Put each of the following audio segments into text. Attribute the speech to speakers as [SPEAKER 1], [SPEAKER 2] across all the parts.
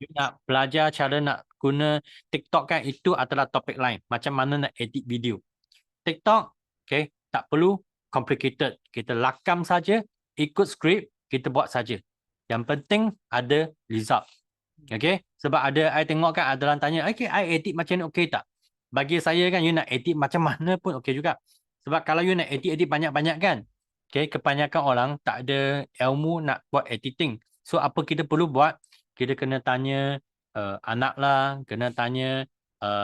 [SPEAKER 1] You nak belajar cara nak guna TikTok kan, itu adalah topik lain. Macam mana nak edit video. TikTok, okay, tak perlu complicated. Kita lakam saja, ikut skrip, kita buat saja. Yang penting ada result. Okay, sebab ada, I tengok kan, ada orang tanya, okay, I edit macam ni okay tak? Bagi saya kan, you nak edit macam mana pun okay juga. Sebab kalau you nak edit banyak-banyak kan, okay, kebanyakan orang tak ada ilmu nak buat editing. So, apa kita perlu buat? Kita kena tanya anak lah, kena tanya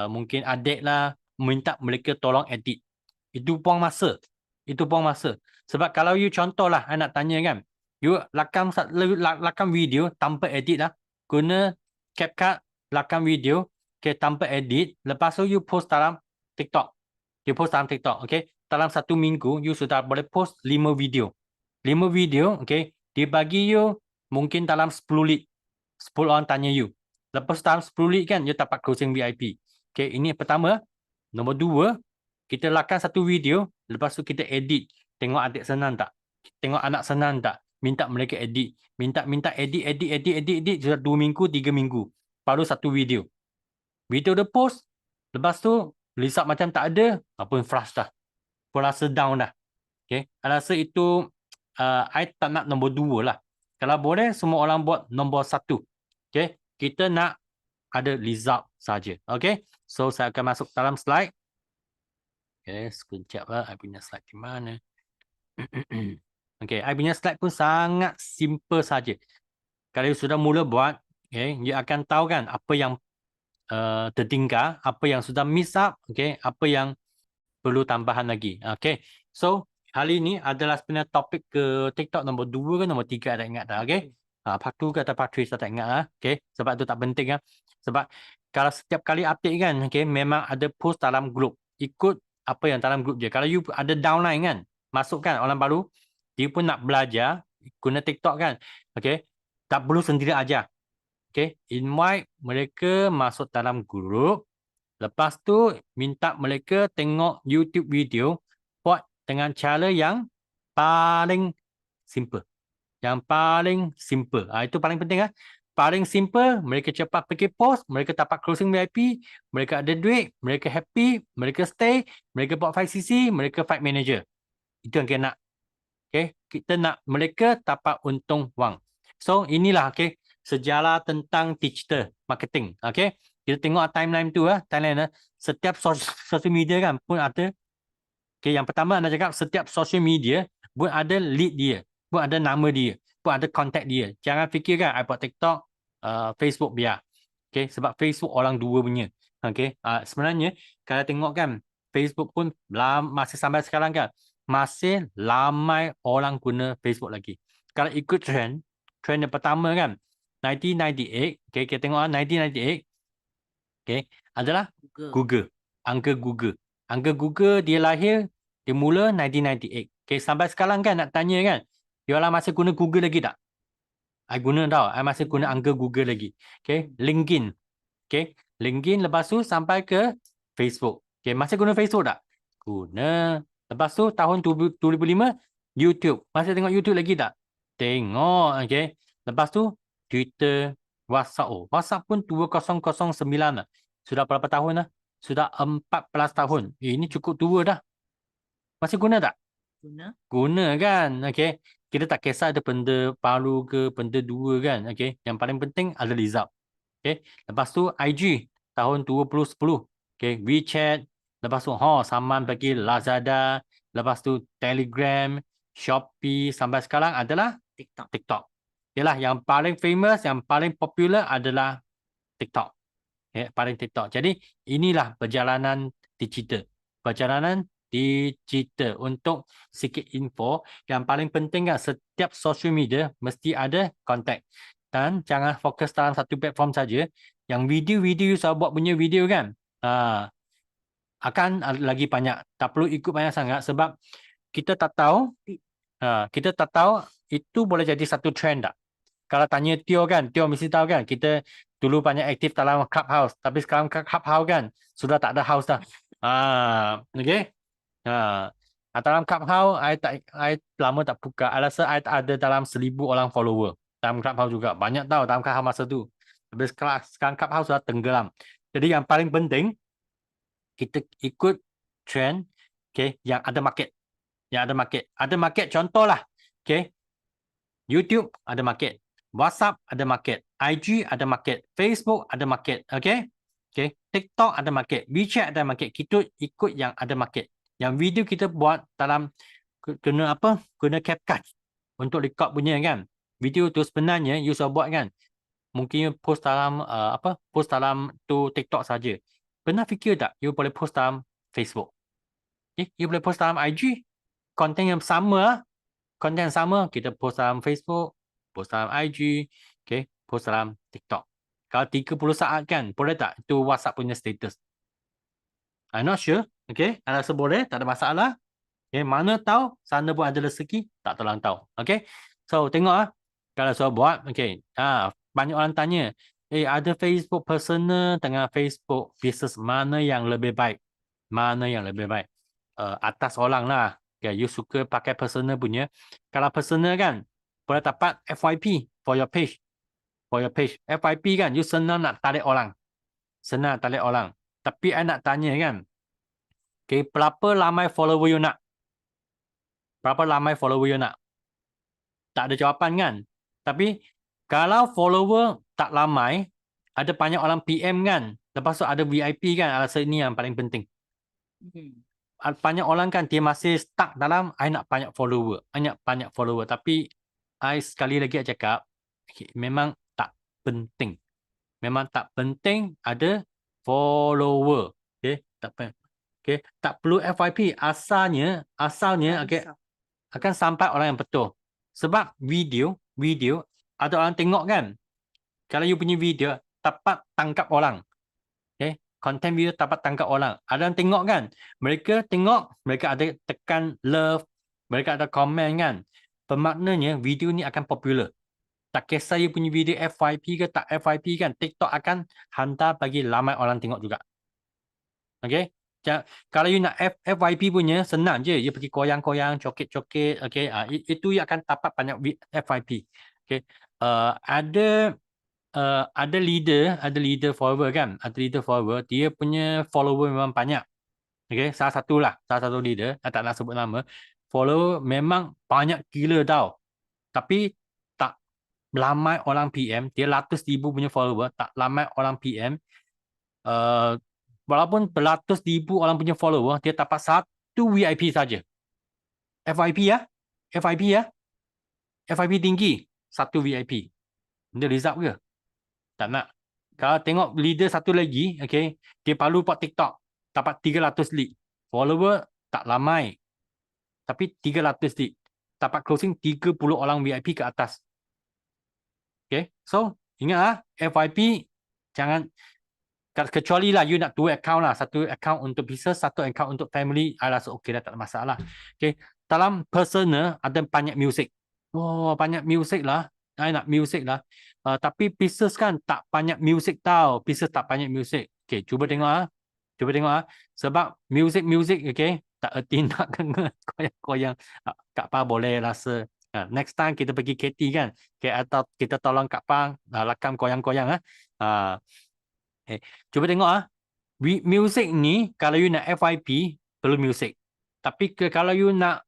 [SPEAKER 1] mungkin adik lah, minta mereka tolong edit. Itu buang masa. Itu buang masa. Sebab kalau you contoh lah, I nak tanya kan, you lakam video tanpa edit lah, guna CapCut, lakam video, okay, tanpa edit, lepas tu you post dalam TikTok. You post dalam TikTok, okay. Dalam 1 minggu, you sudah boleh post 5 video. 5 video, okay, dia bagi you mungkin dalam 10 lead. 10 orang tanya you. Lepas dalam 10 lead kan, you dapat closing VIP. Okay, ini pertama. Nombor 2, kita lakam 1 video, lepas tu kita edit. Tengok adik senang tak? Tengok anak senang tak? Minta mereka edit. Minta edit. Sudah 2 minggu, 3 minggu. Baru 1 video. Video dah post. Lepas tu, result macam tak ada. Apa flash dah. Pun rasa down dah. Okay. I rasa itu, I tak nak nombor 2 lah. Kalau boleh, semua orang buat nombor 1. Okay. Kita nak ada result saja. Okay. So, saya akan masuk dalam slide. Okay, sekejap lah. I punya slide di mana? Okay, I punya slide pun sangat simple saja. Kalau you sudah mula buat, okay, you akan tahu kan apa yang tertinggal, apa yang sudah miss up, okay, apa yang perlu tambahan lagi. Okay, so hari ini adalah sebenarnya topik ke TikTok nombor 2 ke nombor 3, tak ingat dah. Okay, part 2 ke atau part 3 saya tak ingat lah. Okay, sebab itu tak penting lah. Sebab kalau setiap kali update kan, okay, memang ada post dalam grup. Ikut apa yang dalam grup je. Kalau you ada downline kan, masukkan orang baru, dia pun nak belajar guna TikTok kan. Okay, tak perlu sendiri aja. Okay, invite mereka masuk dalam grup. Lepas tu minta mereka tengok YouTube video buat dengan cara yang paling simple. Yang paling simple. Itu paling penting. Paling simple, mereka cepat pergi post, mereka dapat closing VIP, mereka ada duit, mereka happy, mereka stay, mereka buat 5cc, mereka fight manager. Itu yang kita nak. Okay, kita nak mereka dapat untung wang. So, inilah okay, sejarah tentang digital marketing. Okay, kita tengok timeline tu timeline setiap social media kan pun ada. Okay, yang pertama anda cakap setiap social media pun ada lead dia, pun ada nama dia, pun ada contact dia. Jangan fikir kan, I buat TikTok, Facebook biar. Okay, sebab Facebook orang dua punya. Okay, sebenarnya kalau tengok kan, Facebook pun masih sampai sekarang kan, masih ramai orang guna Facebook lagi. Kalau ikut trend yang pertama kan, 1998, okay, kita tengok 1998, okay, adalah Google. Angka Google dia lahir, dia mula 1998. Okay, sampai sekarang kan nak tanya kan, you orang masih guna Google lagi tak? I guna tau, I masih guna angka Google lagi. Okay, LinkedIn. Okay, LinkedIn lepas tu sampai ke Facebook. Okay, masih guna Facebook tak? Guna. Lepas tu tahun 2005, YouTube. Masih tengok YouTube lagi tak? Tengok. Okay. Lepas tu Twitter, WhatsApp. WhatsApp pun 2009 lah. Sudah berapa tahun lah? Sudah 14 tahun. Ini cukup tua dah. Masih guna tak? Guna kan? Okay. Kita tak kisah ada benda baru ke benda dua kan? Okay. Yang paling penting ada result. Okay. Lepas tu IG tahun 2010. Okay. WeChat. Lepas tu saman bagi Lazada. Lepas tu Telegram, Shopee. Sampai sekarang adalah TikTok. Yalah, yang paling famous, yang paling popular adalah TikTok. Okay. Paling TikTok. Jadi inilah perjalanan digital. Perjalanan digital. Untuk sikit info, yang paling penting kan setiap social media mesti ada contact. Dan jangan fokus dalam satu platform saja. Yang video-video saya buat punya video kan, akan lagi banyak. Tak perlu ikut banyak sangat sebab kita tak tahu, itu boleh jadi satu trend tak. Kalau tanya Tio kan, Tio mesti tahu kan, kita dulu banyak aktif dalam Clubhouse. Tapi sekarang Clubhouse kan, sudah tak ada house dah. Okay. Dalam Clubhouse, I lama tak buka. I rasa I ada dalam 1,000 orang follower. Dalam Clubhouse juga. Banyak tahu dalam Clubhouse masa tu. Habis sekarang Clubhouse sudah tenggelam. Jadi yang paling penting kita ikut trend, okay, yang ada market. Yang ada market. Ada market contohlah, okay, YouTube ada market, WhatsApp ada market, IG ada market, Facebook ada market, okay? Okay, TikTok ada market, WeChat ada market. Kita ikut yang ada market. Yang video kita buat dalam kena apa? Kena CapCut untuk record punya kan. Video tu sebenarnya you sudah buat kan. Mungkin you post dalam apa? Post dalam tu TikTok saja. Pernah fikir tak you boleh post dalam Facebook? You boleh post dalam IG. Konten yang sama, konten yang sama kita post dalam Facebook, post dalam IG, okay, post dalam TikTok. Kalau 30 saat kan, boleh tak itu WhatsApp punya status? I'm not sure, okay. Saya rasa boleh, tak ada masalah. Okay, mana tahu sana pun ada rezeki, tak tolong tahu. Okay, so tengok kalau saya buat, okay, banyak orang tanya, ada Facebook personal dengan Facebook business mana yang lebih baik? Mana yang lebih baik? Atas orang lah. Okay, you suka pakai personal punya. Kalau personal kan, boleh dapat FYP for your page. For your page. FYP kan, you senang nak tarik orang. Senang tarik orang. Tapi I nak tanya kan, okay, berapa ramai follower you nak? Berapa ramai follower you nak? Tak ada jawapan kan? Tapi kalau follower tak ramai, ada banyak orang PM kan? Lepas tu ada VIP kan? Rasa ini yang paling penting. Banyak orang kan dia masih stuck dalam I nak banyak follower. I nak banyak follower. Tapi I sekali lagi cakap, memang tak penting. Memang tak penting ada follower. Okay? Tak penting. Okay? Tak perlu FYP. Asalnya okay, akan sampai orang yang betul. Sebab video ada orang tengok kan. Kalau you punya video dapat tangkap orang. Okay? Konten video dapat tangkap orang. Ada yang tengok kan. Mereka tengok, mereka ada tekan love, mereka ada komen kan. Bermaknanya video ni akan popular. Tak kisah you punya video FYP ke tak FYP kan. TikTok akan hantar bagi ramai orang tengok juga. Okay? Kalau you nak FYP punya, senang je. You pergi koyang-koyang, coket-coket. Okay? Itu you akan dapat banyak FYP. Okay? Ada leader follower kan. Ada leader follower. Dia punya follower memang banyak. Okay? Salah satu leader. Saya tak nak sebut nama. Follower memang banyak gila tau. Tapi tak ramai orang PM. Dia ratus ribu punya follower. Tak ramai orang PM. Walaupun beratus ribu orang punya follower, dia dapat satu VIP saja. FYP ya? FYP ya? FYP tinggi, satu VIP. Dia result ke? Tak nak. Kalau tengok leader satu lagi, okay, dia perlu buat TikTok, dapat 300 lead. Follower tak ramai. Tapi 300 lead. Dapat closing 30 orang VIP ke atas. Okay, so ingat FYP jangan, kecuali lah you nak 2 account lah. Satu account untuk business, satu account untuk family. I rasa okey dah, tak ada masalah. Okay. Dalam personal ada banyak music. Oh, banyak music lah. I nak music lah. Tapi business kan tak banyak music tau. Business tak banyak music. Okay, cuba tengok . Cuba tengok . Sebab music, okay, tak erti nak kena koyang-koyang. Kak Pa boleh rasa. Next time kita pergi KT kan. Okay, atau kita tolong Kak Pa rakam koyang-koyang . Cuba tengok music ni kalau you nak FYP perlu music. Tapi kalau you nak,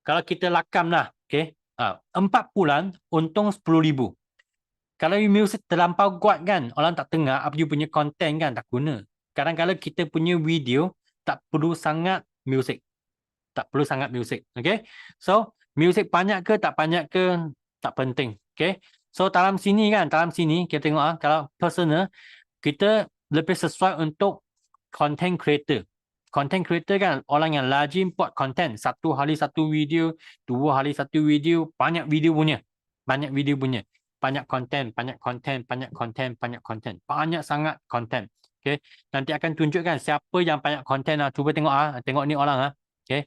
[SPEAKER 1] kalau kita rakam lah, okay, 4 bulan untung 10,000. Kalau you music terlampau kuat kan, orang tak dengar apa you punya konten kan, tak guna. Kadang-kadang kita punya video tak perlu sangat music. Tak perlu sangat music. Okay. So music banyak ke tak banyak ke tak penting. Okay. So dalam sini kita tengok kalau personal kita lebih sesuai untuk content creator. Content creator kan orang yang rajin buat content. 1 hari 1 video, 2 hari 1 video, banyak video punya. Banyak video punya. Banyak content, banyak sangat content. Okay. Nanti akan tunjukkan siapa yang banyak content . Cuba tengok tengok ni orang . Okay.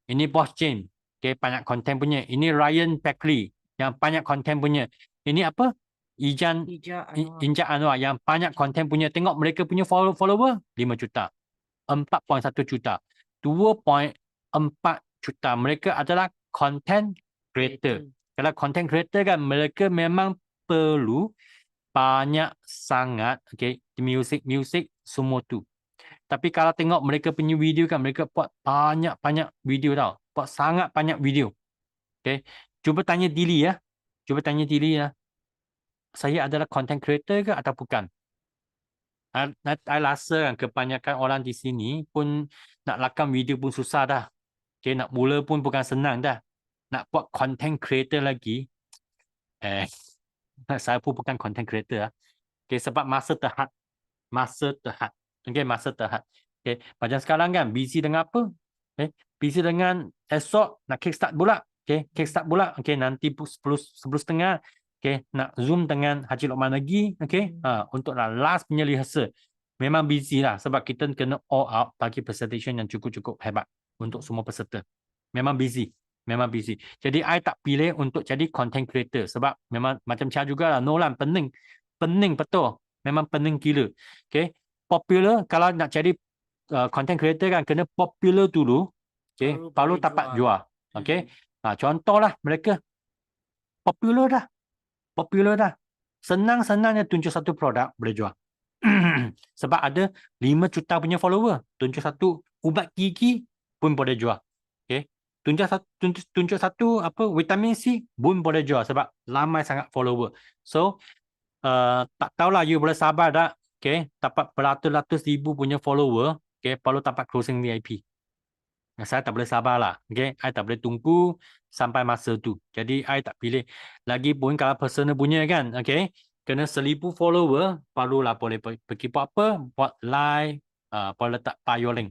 [SPEAKER 1] Ini Boss Jane. Okay, banyak content punya. Ini Ryan Peckley yang banyak content punya. Ini apa? Ija Anwar yang banyak konten punya. Tengok mereka punya follower 5 juta, 4.1 juta, 2.4 juta. Mereka adalah content creator. Kalau content creator kan mereka memang perlu banyak sangat, okay, music semua tu. Tapi kalau tengok mereka punya video kan, mereka buat banyak video tau. Buat sangat banyak video. Okay. Cuba tanya diri ya. Cuba tanya diri ya. Saya adalah content creator ke atau bukan? I rasa kan kebanyakan orang di sini pun nak rakam video pun susah dah. Okay, nak mula pun bukan senang dah. Nak buat content creator lagi. Saya pun bukan content creator lah. Okay, sebab masa terhad. Masa terhad. Okay, masa terhad. Okay, macam sekarang kan, busy dengan apa? Okay, busy dengan esok nak kickstart pula. Okay, kickstart pula. Okay, nanti 10:30. Okay, nak Zoom dengan Haji Lokman lagi. Okay, untuk last punya rehearsal. Memang busy lah sebab kita kena all out bagi presentation yang cukup-cukup hebat untuk semua peserta. Memang busy. Memang busy. Jadi, I tak pilih untuk jadi content creator sebab memang macam Chia jugalah. Nolan, pening. Pening betul. Memang pening gila. Okay. Popular, kalau nak jadi content creator kan, kena popular dulu. Okay. Baru dapat jual. Okay. Contohlah mereka. Popular dah. Popular dah. Senang-senangnya tunjuk satu produk, boleh jual. Sebab ada 5 juta punya follower. Tunjuk satu ubat gigi pun boleh jual. Okay. Tunjuk satu apa vitamin C pun boleh jual sebab ramai sangat follower. So tak tahulah you boleh sabar tak. Okay. Dapat beratus-ratus ribu punya follower. Okay. Baru dapat closing VIP. Saya tak boleh sabar lah. Okay. I tak boleh tunggu sampai masa tu. Jadi I tak pilih. Lagipun kalau personal punya kan. Okay. Kena 1,000 follower. Barulah boleh pergi buat apa. Buat live. Boleh letak bio link.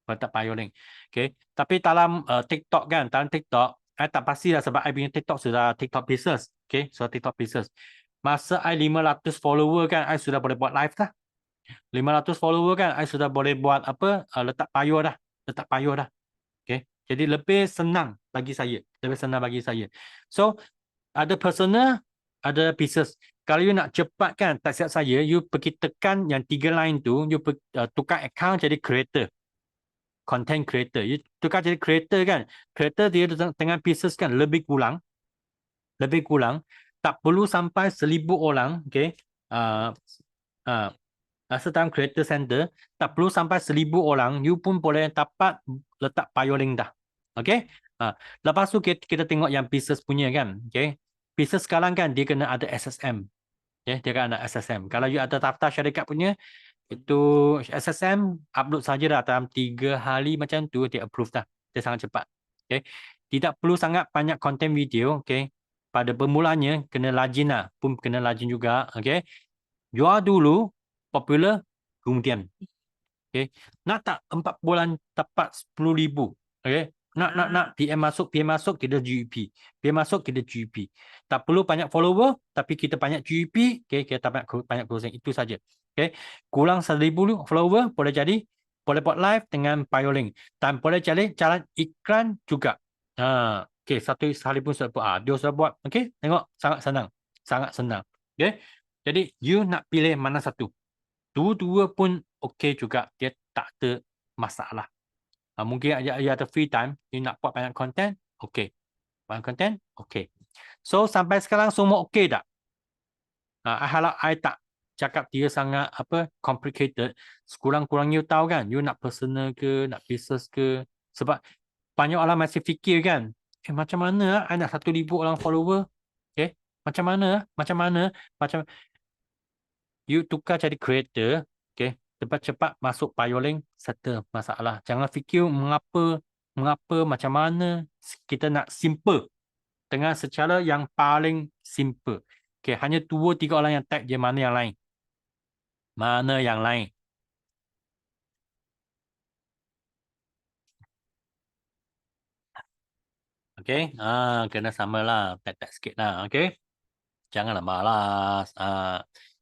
[SPEAKER 1] Letak bio link. Okay. Tapi dalam TikTok kan. Dalam TikTok. I tak pastilah sebab I punya TikTok sudah TikTok business. Okay. Sudah TikTok business. Masa I 500 follower kan. I sudah boleh buat live dah. 500 follower kan. I sudah boleh buat apa. Letak bio dah. Letak bio dah. Okay. Jadi lebih senang bagi saya. Lebih senang bagi saya. So, ada personal, ada business. Kalau you nak cepat kan, tak silap saya, you pergi tekan yang 3 line tu, you tukar account jadi creator. Content creator. You tukar jadi creator kan. Creator dia dengan business kan, lebih kurang. Lebih kurang. Tak perlu sampai 1,000 orang. Okay. Dalam creator center, tak perlu sampai 1,000 orang, you pun boleh dapat letak bio link dah. Okay. Lepas tu kita tengok yang business punya kan. Okay. Business sekarang kan dia kena ada SSM. Okay. Dia kena ada SSM. Kalau you ada daftar syarikat punya, itu SSM upload saja dah dalam 3 hari macam tu dia approve dah. Dia sangat cepat. Okay. Tidak perlu sangat banyak content video. Okay. Pada bermulanya kena rajin lah. Pun kena rajin juga. Okay. Jual dulu, popular, kemudian. Okay. Nak tak 4 bulan dapat 10,000. Okay. Nak PM masuk kita GEP. PM masuk kita GEP. Tak perlu banyak follower tapi kita banyak GEP, okay, kita banyak closing, itu saja. Okay. Kurang 1,000 follower boleh buat live dengan bio link dan boleh jadi jalan iklan juga. Okay, satu hari pun sudah buat. Dia sudah buat. Okay, tengok sangat senang. Sangat senang. Okay. Jadi you nak pilih mana satu? Dua-dua pun okey juga. Dia tak ada masalah. Mungkin you ada free time, you nak buat banyak content, okey. Banyak content, okey. So sampai sekarang semua okey tak? I harap I tak cakap dia sangat complicated. Sekurang-kurang you tahu kan, you nak personal ke, nak business ke. Sebab banyak orang masih fikir kan, macam mana I nak 1,000 orang follower? Okay. Macam mana? You tukar jadi creator, okay, cepat-cepat masuk bio link, settle masalah. Jangan fikir mengapa macam mana. Kita nak simple dengan secara yang paling simple. Okay, hanya 2-3 orang yang tag je, mana yang lain? Mana yang lain? Okay, kena samalah, tag sikit lah, okay. Janganlah malas.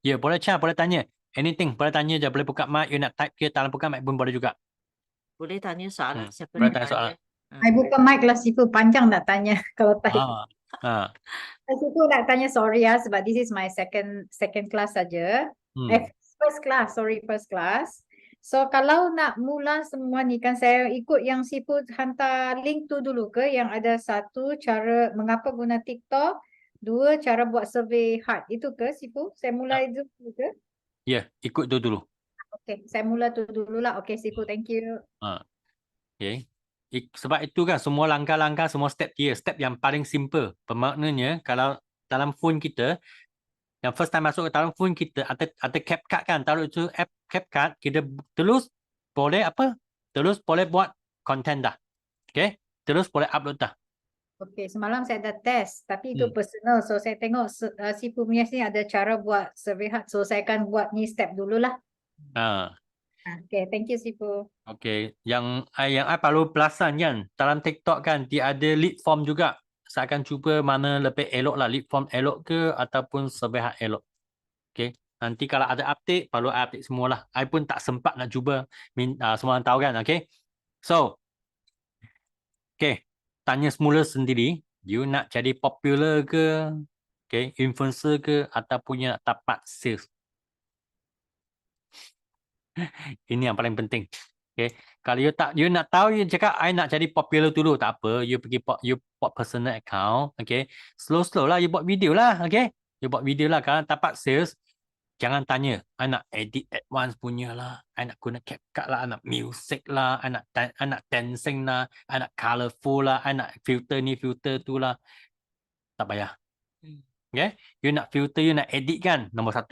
[SPEAKER 1] Ya, boleh Cha, boleh tanya. Anything, boleh tanya je. Boleh buka mic, you nak type ke, tak buka mic pun boleh juga.
[SPEAKER 2] Boleh tanya soalan. Siapa
[SPEAKER 1] boleh
[SPEAKER 2] nak
[SPEAKER 1] tanya soalan.
[SPEAKER 2] tanya?
[SPEAKER 3] I buka mic lah Sifu, panjang nak tanya kalau type. Sifu nak tanya, sorry ya, sebab this is my second class saja. First class. So kalau nak mula semua ni kan, saya ikut yang Sifu hantar link tu dulu ke, yang ada satu cara mengapa guna TikTok, 2 cara buat survey hard. Itu ke Sifu? Saya mula itu ke?
[SPEAKER 1] Ya, ikut tu dulu.
[SPEAKER 3] Okay, saya mula tu dululah. Okay, Sifu, thank you.
[SPEAKER 1] Okay. Sebab itu kan semua langkah-langkah, semua step dia, step yang paling simple. Bermaknanya kalau dalam phone kita, yang first time masuk ke dalam phone kita, ada CapCut kan, taruh itu app CapCut, kita terus boleh apa? Terus boleh buat content dah. Okay? Terus boleh upload dah.
[SPEAKER 3] Okay, semalam saya ada test, tapi itu
[SPEAKER 1] Hmm.
[SPEAKER 3] personal. So, saya tengok Sifu punya ni ada cara buat survey hard. So, saya akan buat ni step dululah. Okay, thank you Sifu.
[SPEAKER 1] Okay. Yang I perlu perasan kan, dalam TikTok kan, dia ada lead form juga. Saya akan cuba mana lebih elok lah, lead form elok ke ataupun survey hard elok. Okay. Nanti kalau ada update, perlu I update semualah. I pun tak sempat nak cuba. Semua orang tahu kan. Okay. So, okay. Tanya semula sendiri. You nak jadi popular ke? Okay. Influencer ke? Ataupun you nak dapat sales? Ini yang paling penting. Okay. Kalau you nak tahu, you cakap, I nak jadi popular dulu. Tak apa. You pergi you buat personal account. Okay. Slow-slow lah. You buat video lah. Okay. You buat video lah. Kalau dapat sales, jangan tanya, I nak edit advance punya lah, I nak guna CapCut lah, I nak music lah, I nak dancing lah, I nak colourful lah, I nak filter ni, filter tu lah. Tak payah. Okay? You nak filter, you nak edit kan? Nombor 1.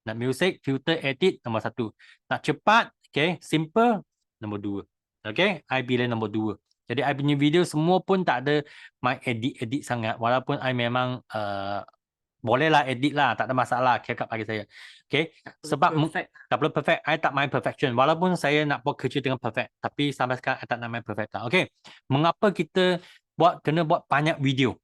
[SPEAKER 1] Nak music, filter, edit, nombor 1. Nak cepat, okay? Simple, nombor 2. Okay? I pilih nombor 2. Jadi, I punya video semua pun tak ada my edit-edit sangat. Walaupun I memang bolehlah edit lah, tak ada masalah. CapCut bagi saya. Okay. Sebab tak perlu perfect. I tak main perfection. Walaupun saya nak buat kerja dengan perfect. Tapi sampai sekarang I tak nak main perfect. Okay. Mengapa kita kena buat banyak video?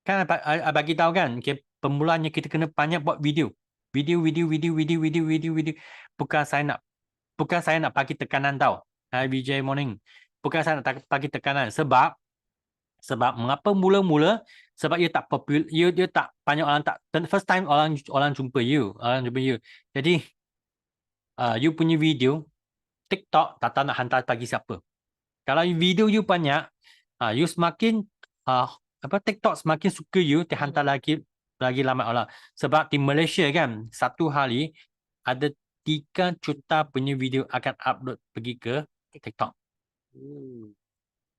[SPEAKER 1] Kan I bagi tahu kan. Okay. Permulaannya kita kena banyak buat video. Video. Bukan saya nak bagi tekanan tau. Hi VJ morning. Bukan saya nak bagi tekanan. Sebab mengapa mula-mula, sebab you tak popular, you tak banyak orang, tak first time orang jumpa you. Jadi you punya video TikTok tak tahu nak hantar bagi siapa. Kalau video you banyak, you semakin TikTok semakin suka you, dia hantar lagi ramai orang. Sebab di Malaysia kan, satu hari ada 3 juta punya video akan upload pergi ke TikTok.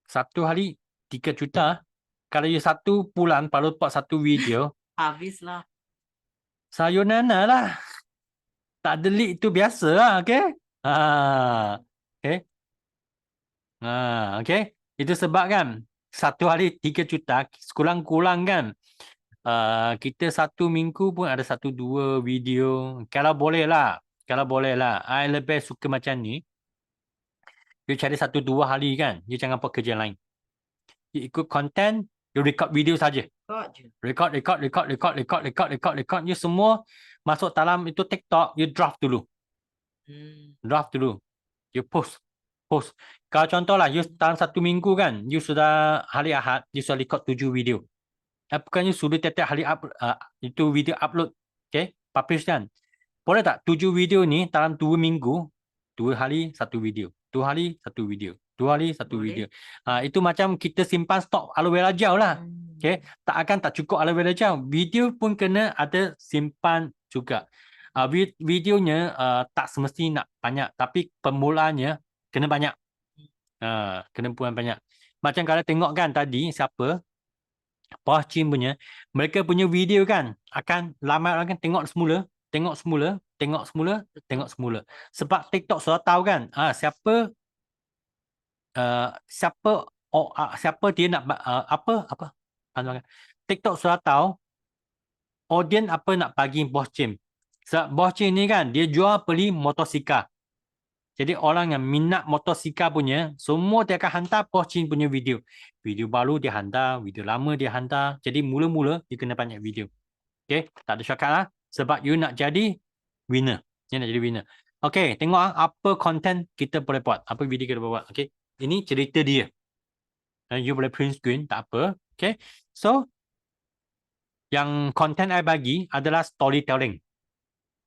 [SPEAKER 1] Satu hari 3 juta. Kalau you 1 bulan perlu buat 1 video,
[SPEAKER 2] habislah.
[SPEAKER 1] sayonara lah. Tak ada lead itu biasa lah, okay? Okay. Okay. Itu sebab kan, 1 hari 3 juta, sekurang-kurang kan, kita 1 minggu pun ada 1-2 video. Kalau boleh lah. I lebih suka macam ni. You cari 1-2 hari kan, you jangan buat kerja lain. You ikut content, you record video saja. Record. You semua masuk dalam itu TikTok, you draft dulu. You post. Kalau contohlah, you dalam 1 minggu kan, you sudah hari Ahad, you sudah record 7 video. Bukan you sudah tiap-tiap hari itu video upload. Okay, publish kan. Boleh tak 7 video ni dalam 2 minggu, 2 hari 1 video. 2 hari 1 video. 2 hari 1 video. Itu macam kita simpan stok aloe vera gel lah. Okay. Tak cukup aloe vera gel. Video pun kena ada simpan juga. Videonya tak semesti nak banyak. Tapi permulaannya kena banyak. Kena banyak. Macam kalau tengok kan tadi siapa? Boss Jim punya. Mereka punya video kan akan ramai orang kan tengok semula. Sebab TikTok sudah tahu kan siapa dia nak apa TikTok sudah tahu audience apa nak bagi Boss Jim. Sebab Boss Jim ni kan dia jual beli motosikal. Jadi orang yang minat motosikal punya semua dia akan hantar Boss Jim punya video. Video baru dia hantar, video lama dia hantar. Jadi mula-mula dia kena banyak video. Okay, tak ada shortcut lah. Sebab you nak jadi winner. Okay, tengok apa content kita boleh buat. Apa video kita boleh buat. Okay, ini cerita dia. You boleh print screen, tak apa. Okay, so yang content I bagi adalah storytelling.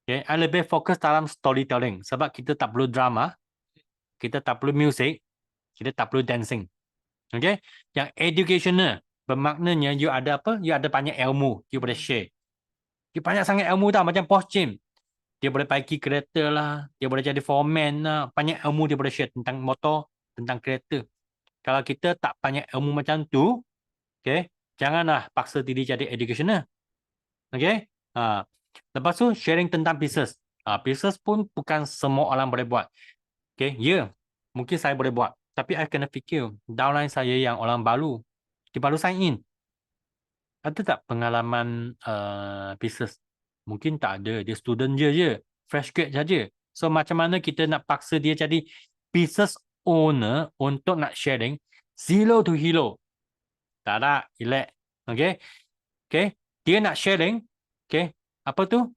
[SPEAKER 1] Okay, I lebih fokus dalam storytelling. Sebab kita tak perlu drama. Kita tak perlu music. Kita tak perlu dancing. Okay, yang educational. Bermaknanya you ada apa? You ada banyak ilmu. You boleh share. You banyak sangat ilmu tau. Macam Posh Jim. Dia boleh paiki kereta lah. Dia boleh jadi foreman lah. Banyak ilmu dia boleh share tentang motor, tentang kereta. Kalau kita tak banyak ilmu macam tu, okay, janganlah paksa diri jadi educational. Okay. Lepas tu sharing tentang business. Business pun bukan semua orang boleh buat. Okay. Mungkin saya boleh buat. Tapi I kena fikir. Downline saya yang orang baru. Dia baru sign in. Ada tak pengalaman business? Mungkin tak ada. Dia student je. Fresh grad saja. So macam mana kita nak paksa dia jadi business owner untuk nak sharing zero to hero? Tak ada. Elak. Okay. Okay. Dia nak sharing. Okay. Apa tu?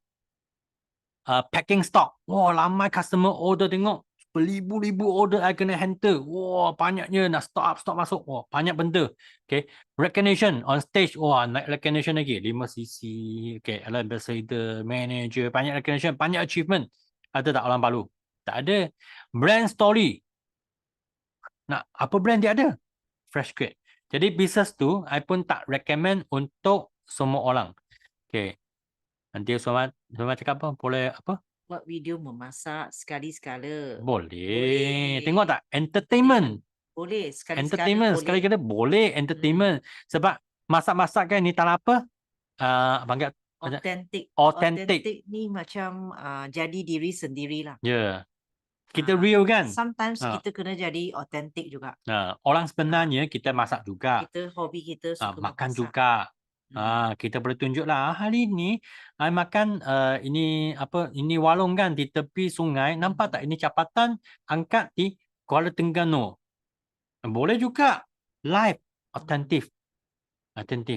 [SPEAKER 1] Packing stock. Wah, ramai customer order tengok. Beribu-ribu order I kena handle. Wah, banyaknya nak stock masuk. Wah, banyak benda. Okay. Recognition on stage. Wah, naik recognition lagi. 5cc. Okay. Ambassador, manager. Banyak recognition. Banyak achievement. Ada tak orang baru? Tak ada. Brand story. Nak apa brand dia ada? Fresh grade. Jadi business tu, I pun tak recommend untuk semua orang. Okay. Nanti semua cakap apa? Boleh apa?
[SPEAKER 2] Buat video memasak sekali-sekala.
[SPEAKER 1] Boleh. Tengok tak? Entertainment.
[SPEAKER 2] Boleh.
[SPEAKER 1] Entertainment. Sekali-kala boleh entertainment. Sebab masak-masak kan ni tak apa? Panggil
[SPEAKER 2] Authentic.
[SPEAKER 1] Authentic.
[SPEAKER 2] Ni macam jadi diri sendirilah.
[SPEAKER 1] Ya. Kita real kan?
[SPEAKER 2] Sometimes kita kena jadi authentic juga.
[SPEAKER 1] Orang sebenarnya kita masak juga.
[SPEAKER 2] Kita hobi kita suka
[SPEAKER 1] makan
[SPEAKER 2] memasak.
[SPEAKER 1] juga. Kita boleh tunjuklah hari ni I makan ini warung kan di tepi sungai. Nampak tak ini capatan angkat di Kuala Terengganu. Boleh juga live authentic.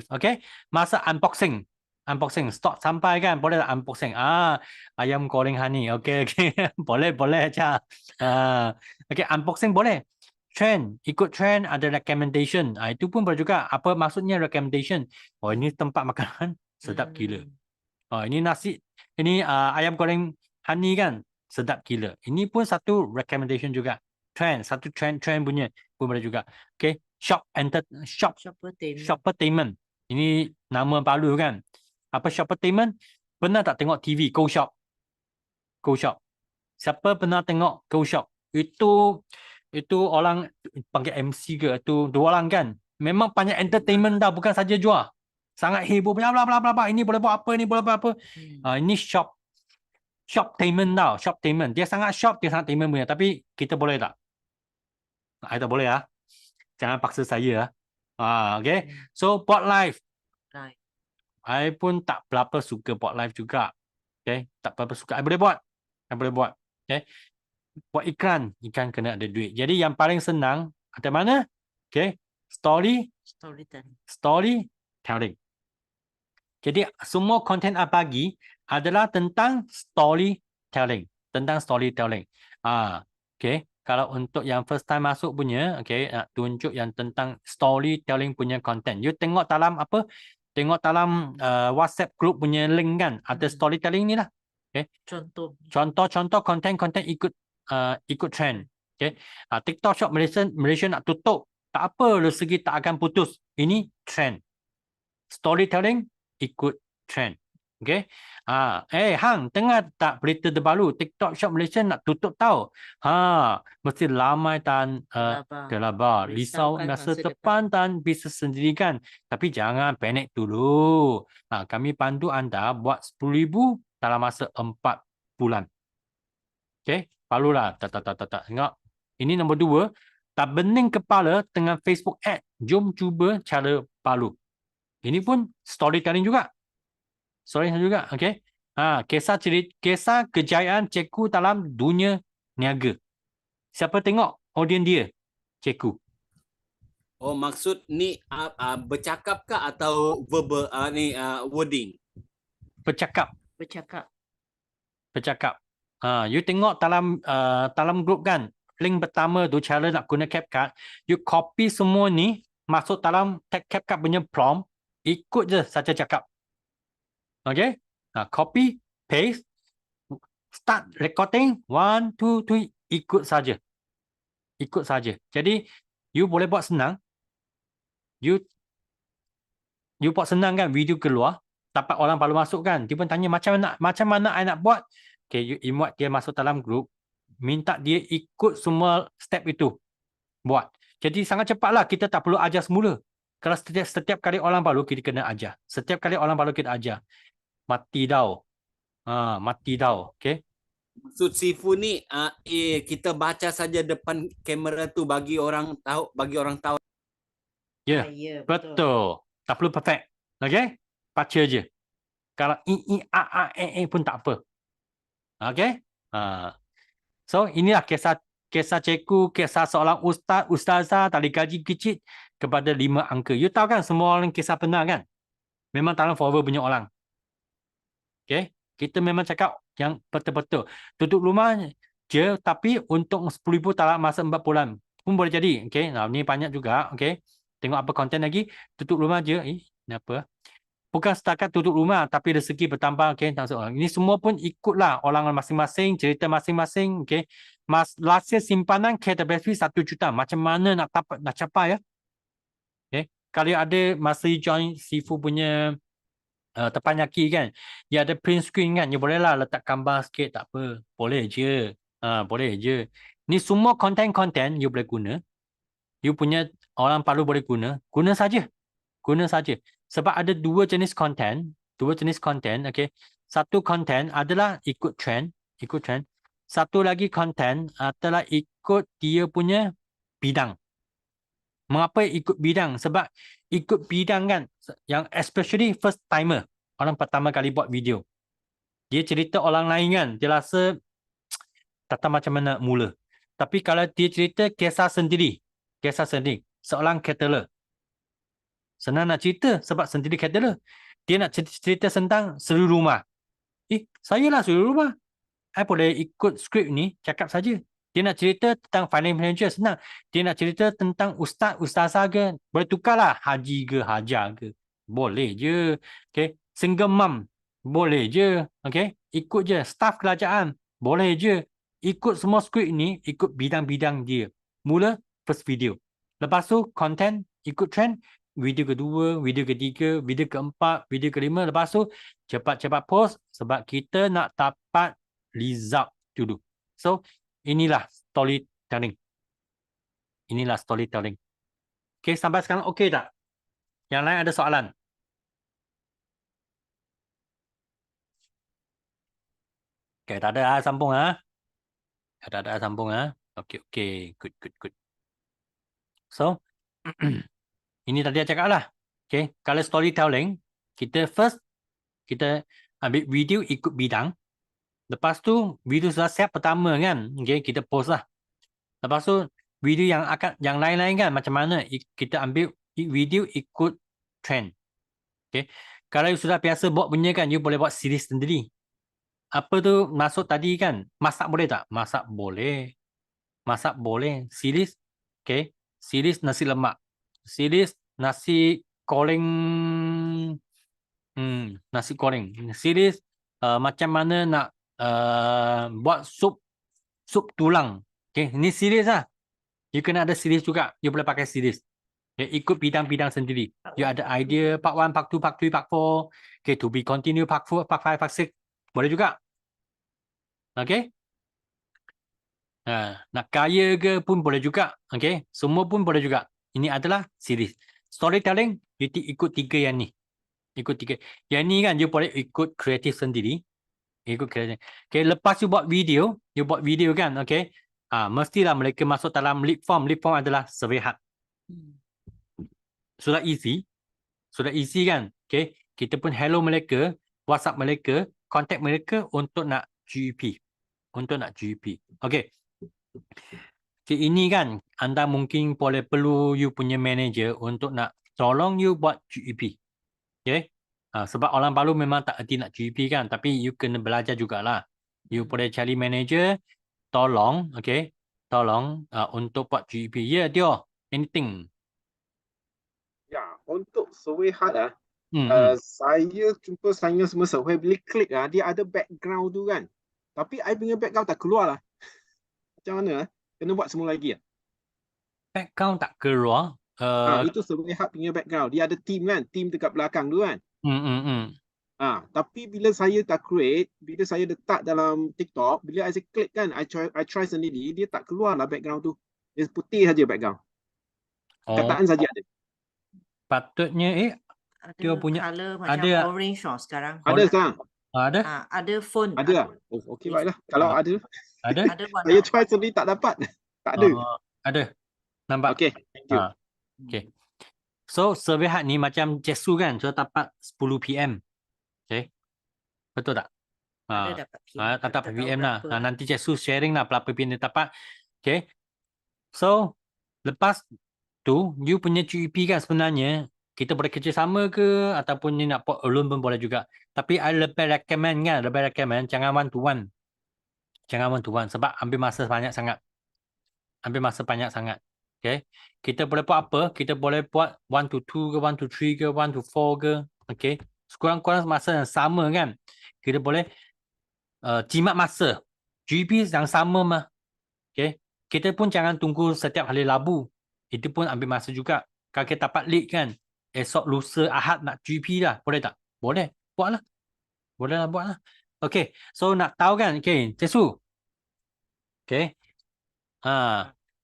[SPEAKER 1] Okay. Masa unboxing stok sampai kan boleh unboxing. Ayam goreng honey. Okay. boleh aja. Okay, unboxing boleh. Ikut trend ada recommendation. Itu pun boleh juga. Apa maksudnya recommendation? Oh, ini tempat makanan sedap gila. Ini nasi, ini ayam goreng honey kan sedap gila. Ini pun satu recommendation juga. Satu trend punya pun boleh juga. Okay, shoppertainment. Ini nama baru kan. Apa shoppertainment? Pernah tak tengok TV Go Shop? Siapa pernah tengok Go Shop? Itu orang panggil MC ke? Itu dua orang kan. Memang banyak entertainment dah, bukan saja jual. Sangat heboh, bla bla bla bla bla. Ini boleh buat apa, ini boleh buat apa. Ini shoptainment tau. Shoptainment. Dia sangat shop, dia sangat tainment punya. Tapi kita boleh tak? I tak boleh ya. Jangan paksa saya. Okay. So, buat live. I pun tak berapa suka buat live juga. Okay. Tak berapa suka. I boleh buat. Okay. Buat iklan kena ada duit. Jadi yang paling senang ada mana? Okay. Storytelling. Jadi semua konten I bagi adalah tentang storytelling. Okay. Kalau untuk yang first time masuk punya, okay, nak tunjuk yang tentang storytelling punya konten. You tengok dalam apa? Tengok dalam WhatsApp group punya link kan? Ada storytelling ni lah. Okay. Contoh konten-konten ikut trend. Okay. TikTok Shop Malaysia nak tutup. Tak apa, rezeki tak akan putus. Ini trend. Storytelling ikut trend. Okay. Hang, dengar tak berita terbaru? TikTok Shop Malaysia nak tutup tau. Mesti ramai dan gelabah. Risau masa depan dan bisnes sendiri kan. Tapi jangan panik dulu. Kami bantu anda buat 10,000 dalam masa 4 bulan. Okay. Palulah. Tak. Tengok. Ini nombor 2. Tak bening kepala dengan Facebook ad. Jom cuba cara baru. Ini pun storytelling juga. Okay. Kisah kejayaan cikgu dalam dunia niaga. Siapa tengok audience dia? Cikgu.
[SPEAKER 4] Oh, maksud ni bercakap ke atau verbal wording?
[SPEAKER 1] Bercakap. You tengok dalam grup kan, link pertama tu cara nak guna CapCut, you copy semua ni masuk dalam CapCut punya prompt, ikut je saja cakap. Okay? Copy, paste, start recording, 1, 2, 3, ikut saja. Jadi you boleh buat senang. You you buat senang kan, video keluar, dapat orang baru masuk kan, dia pun tanya macam mana I nak buat. Okay, you invite dia masuk dalam grup, minta dia ikut semua step itu, buat. Jadi sangat cepatlah, kita tak perlu ajar semula. Kalau setiap kali orang baru kita kena ajar. Setiap kali orang baru kita ajar. Mati dah. Mati dah. Okay.
[SPEAKER 4] Maksud Sifu ni kita baca saja depan kamera tu bagi orang tahu,
[SPEAKER 1] Ya,
[SPEAKER 2] Ya,
[SPEAKER 1] betul. Tak perlu perfect. Okay? Baca je. Kalau pun tak apa. Okay? So, inilah kisah cikgu, kisah seorang ustazah tali gaji kecil kepada 5 angka. You tahu kan semua orang kisah benar kan? Memang dalam follower banyak orang. Okay? Kita memang cakap yang betul-betul. Tutup rumah je, tapi untuk 10,000 dalam masa 4 bulan pun boleh jadi. Okay? Nah, ni banyak juga. Okay? Tengok apa konten lagi. Tutup rumah je. Ini apa? Bukan setakat tutup rumah, tapi rezeki bertambah. Okay? Ini semua pun ikutlah orang masing-masing, cerita masing-masing. Okay? Last year simpanan KWSP 1 juta. Macam mana nak capai ya? Okay? Kalau ada masa join Sifu punya terpanyaki kan, dia ada print screen kan, you bolehlah letak gambar sikit, tak apa, boleh je. Boleh je. Ni semua konten-konten you boleh guna, you punya orang palu boleh guna saja. Sebab ada dua jenis konten, okay. Satu konten adalah ikut trend. Satu lagi konten adalah ikut dia punya bidang. Mengapa ikut bidang? Sebab ikut bidang kan, yang especially first timer, orang pertama kali buat video. Dia cerita orang lain kan, dia rasa tak tahu macam mana mula. Tapi kalau dia cerita kisah sendiri, seorang caterer. Senang nak cerita sebab sendiri caterer. Dia nak cerita tentang seluruh rumah. Saya lah seluruh rumah. I boleh ikut skrip ni, cakap saja. Dia nak cerita tentang finance manager, senang. Dia nak cerita tentang ustazah ke, boleh tukarlah haji ke, hajar ke. Boleh je. Okay. Single mom, boleh je. Okay. Ikut je. Staf kerajaan, boleh je. Ikut semua skrip ni, ikut bidang-bidang dia. Mula, first video. Lepas tu, content, ikut trend. Video kedua, video ketiga, video keempat, video kelima. Lepas tu, cepat-cepat post sebab kita nak dapat result dulu. So, inilah storytelling. Okay, sampai sekarang okay tak? Yang lain ada soalan? Okay, tak ada sambung Tak ada sambung Okay, good. So, ini tadi saya cakap lah. Okay, kalau storytelling, kita ambil video ikut bidang. Lepas tu, video sudah siap pertama kan. Okay, kita post lah. Lepas tu, video yang lain-lain kan, macam mana kita ambil video ikut trend. Okay. Kalau you sudah biasa buat punya kan, you boleh buat series sendiri. Apa tu masuk tadi kan, masak boleh tak? Masak boleh. Series, okay. Series nasi lemak. Series nasi goreng. Nasi goreng. Series macam mana nak buat sup tulang. Okay, ini series lah. You kena ada series juga. You boleh pakai series. Okay, ikut bidang-bidang sendiri. You ada idea part 1, part 2, part 3, part 4. Okay, to be continue part 4, part 5, part 6. Boleh juga. Okay. Nak kaya ke pun boleh juga. Okay, semua pun boleh juga. Ini adalah series. Storytelling, you ikut 3 yang ni. Yang ni kan, you boleh ikut kreatif sendiri. Okay, lepas you buat video kan, okay. Mestilah mereka masuk dalam lead form. Lead form adalah survey hard. Sudah easy kan, okay. Kita pun hello mereka, WhatsApp mereka, contact mereka untuk nak GEP. Okay. Okay, ini kan, anda mungkin perlu you punya manager untuk nak tolong you buat GEP. Okay. Sebab orang baru memang tak erti nak GEP kan, tapi you kena belajar jugalah. You boleh cari manager, tolong untuk buat GEP. Ya, dia anything.
[SPEAKER 5] Ya, untuk survey hard saya jumpa semua survey bila klik dia ada background tu kan. Tapi I punya background tak keluar lah. Macam mana? Kena buat semua lagi
[SPEAKER 1] Background tak keluar.
[SPEAKER 5] Itu Serehat punya background. Dia ada team kan, team dekat belakang tu kan. Tapi bila saya tak create, bila saya letak dalam TikTok, bila saya klik kan, I try sendiri, dia tak keluar lah background tu. Dia putih saja background. Kataan saja ada.
[SPEAKER 1] Patutnya dia
[SPEAKER 2] Ada
[SPEAKER 1] punya
[SPEAKER 2] color macam
[SPEAKER 1] ada
[SPEAKER 2] orange sekarang.
[SPEAKER 5] Ada sekarang?
[SPEAKER 1] Ada?
[SPEAKER 2] Ada font.
[SPEAKER 5] Ada lah. Oh, okey baiklah. Kalau ada,
[SPEAKER 1] Ada?
[SPEAKER 2] Ada warna.
[SPEAKER 5] saya try sendiri tak dapat. Tak ada.
[SPEAKER 1] Ada. Nampak?
[SPEAKER 5] Okey, thank you.
[SPEAKER 1] Okay. So, Serehat ni macam Jesu kan, so dapat 10 PM. Okay. Betul tak?
[SPEAKER 2] Ada dapat PM.
[SPEAKER 1] Dapat
[SPEAKER 2] tak tahu
[SPEAKER 1] PM lah.
[SPEAKER 2] berapa.
[SPEAKER 1] Nanti Jesu sharing lah berapa PM dia dapat. Okay. So, lepas tu, you punya CUP kan sebenarnya, kita boleh kerjasama ke, ataupun ni nak buat alone pun boleh juga. Tapi I lebih recommend jangan one to one. Jangan one to one sebab ambil masa banyak sangat. Okay. Kita boleh buat apa? Kita boleh buat 1 to 2 ke, 1 to 3 ke, 1 to 4 ke. Okay. Sekurang-kurang masa yang sama kan. Kita boleh jimat masa. GP yang sama mah. Okay. Kita pun jangan tunggu setiap hari Rabu. Itu pun ambil masa juga. Kalau kita dapat lead kan, esok, lusa, Ahad nak GP lah. Boleh tak? Boleh. Buatlah. Buatlah. Okay. So nak tahu kan? Okay. Jesu. Okay.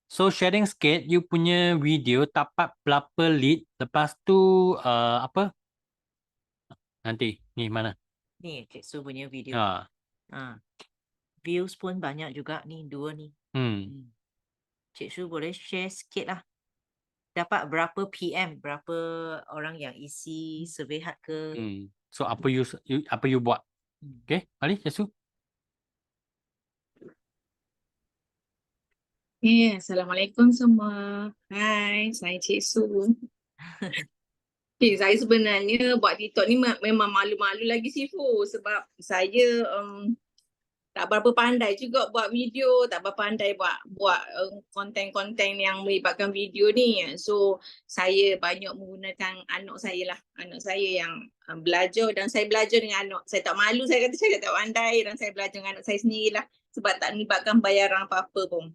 [SPEAKER 1] So sharing sikit, you punya video dapat berapa lead, lepas tu apa? Nanti, ni mana?
[SPEAKER 2] Ni Cik Su punya video. Views pun banyak juga ni, 2 ni. Cik Su boleh share sikit lah. Dapat berapa PM, berapa orang yang isi Serehat ke.
[SPEAKER 1] So apa you buat? Okay, mari Cik Su.
[SPEAKER 6] Assalamualaikum semua. Hai, saya Cik Su. Saya sebenarnya buat TikTok ni memang malu-malu lagi Sifu sebab saya tak berapa pandai juga buat video, tak berapa pandai buat konten-konten yang melibatkan video ni. So saya banyak menggunakan anak saya lah. Anak saya yang belajar dan saya belajar dengan anak. Saya tak malu, saya kata saya tak pandai dan saya belajar dengan anak saya sendirilah sebab tak melibatkan bayaran apa-apa pun.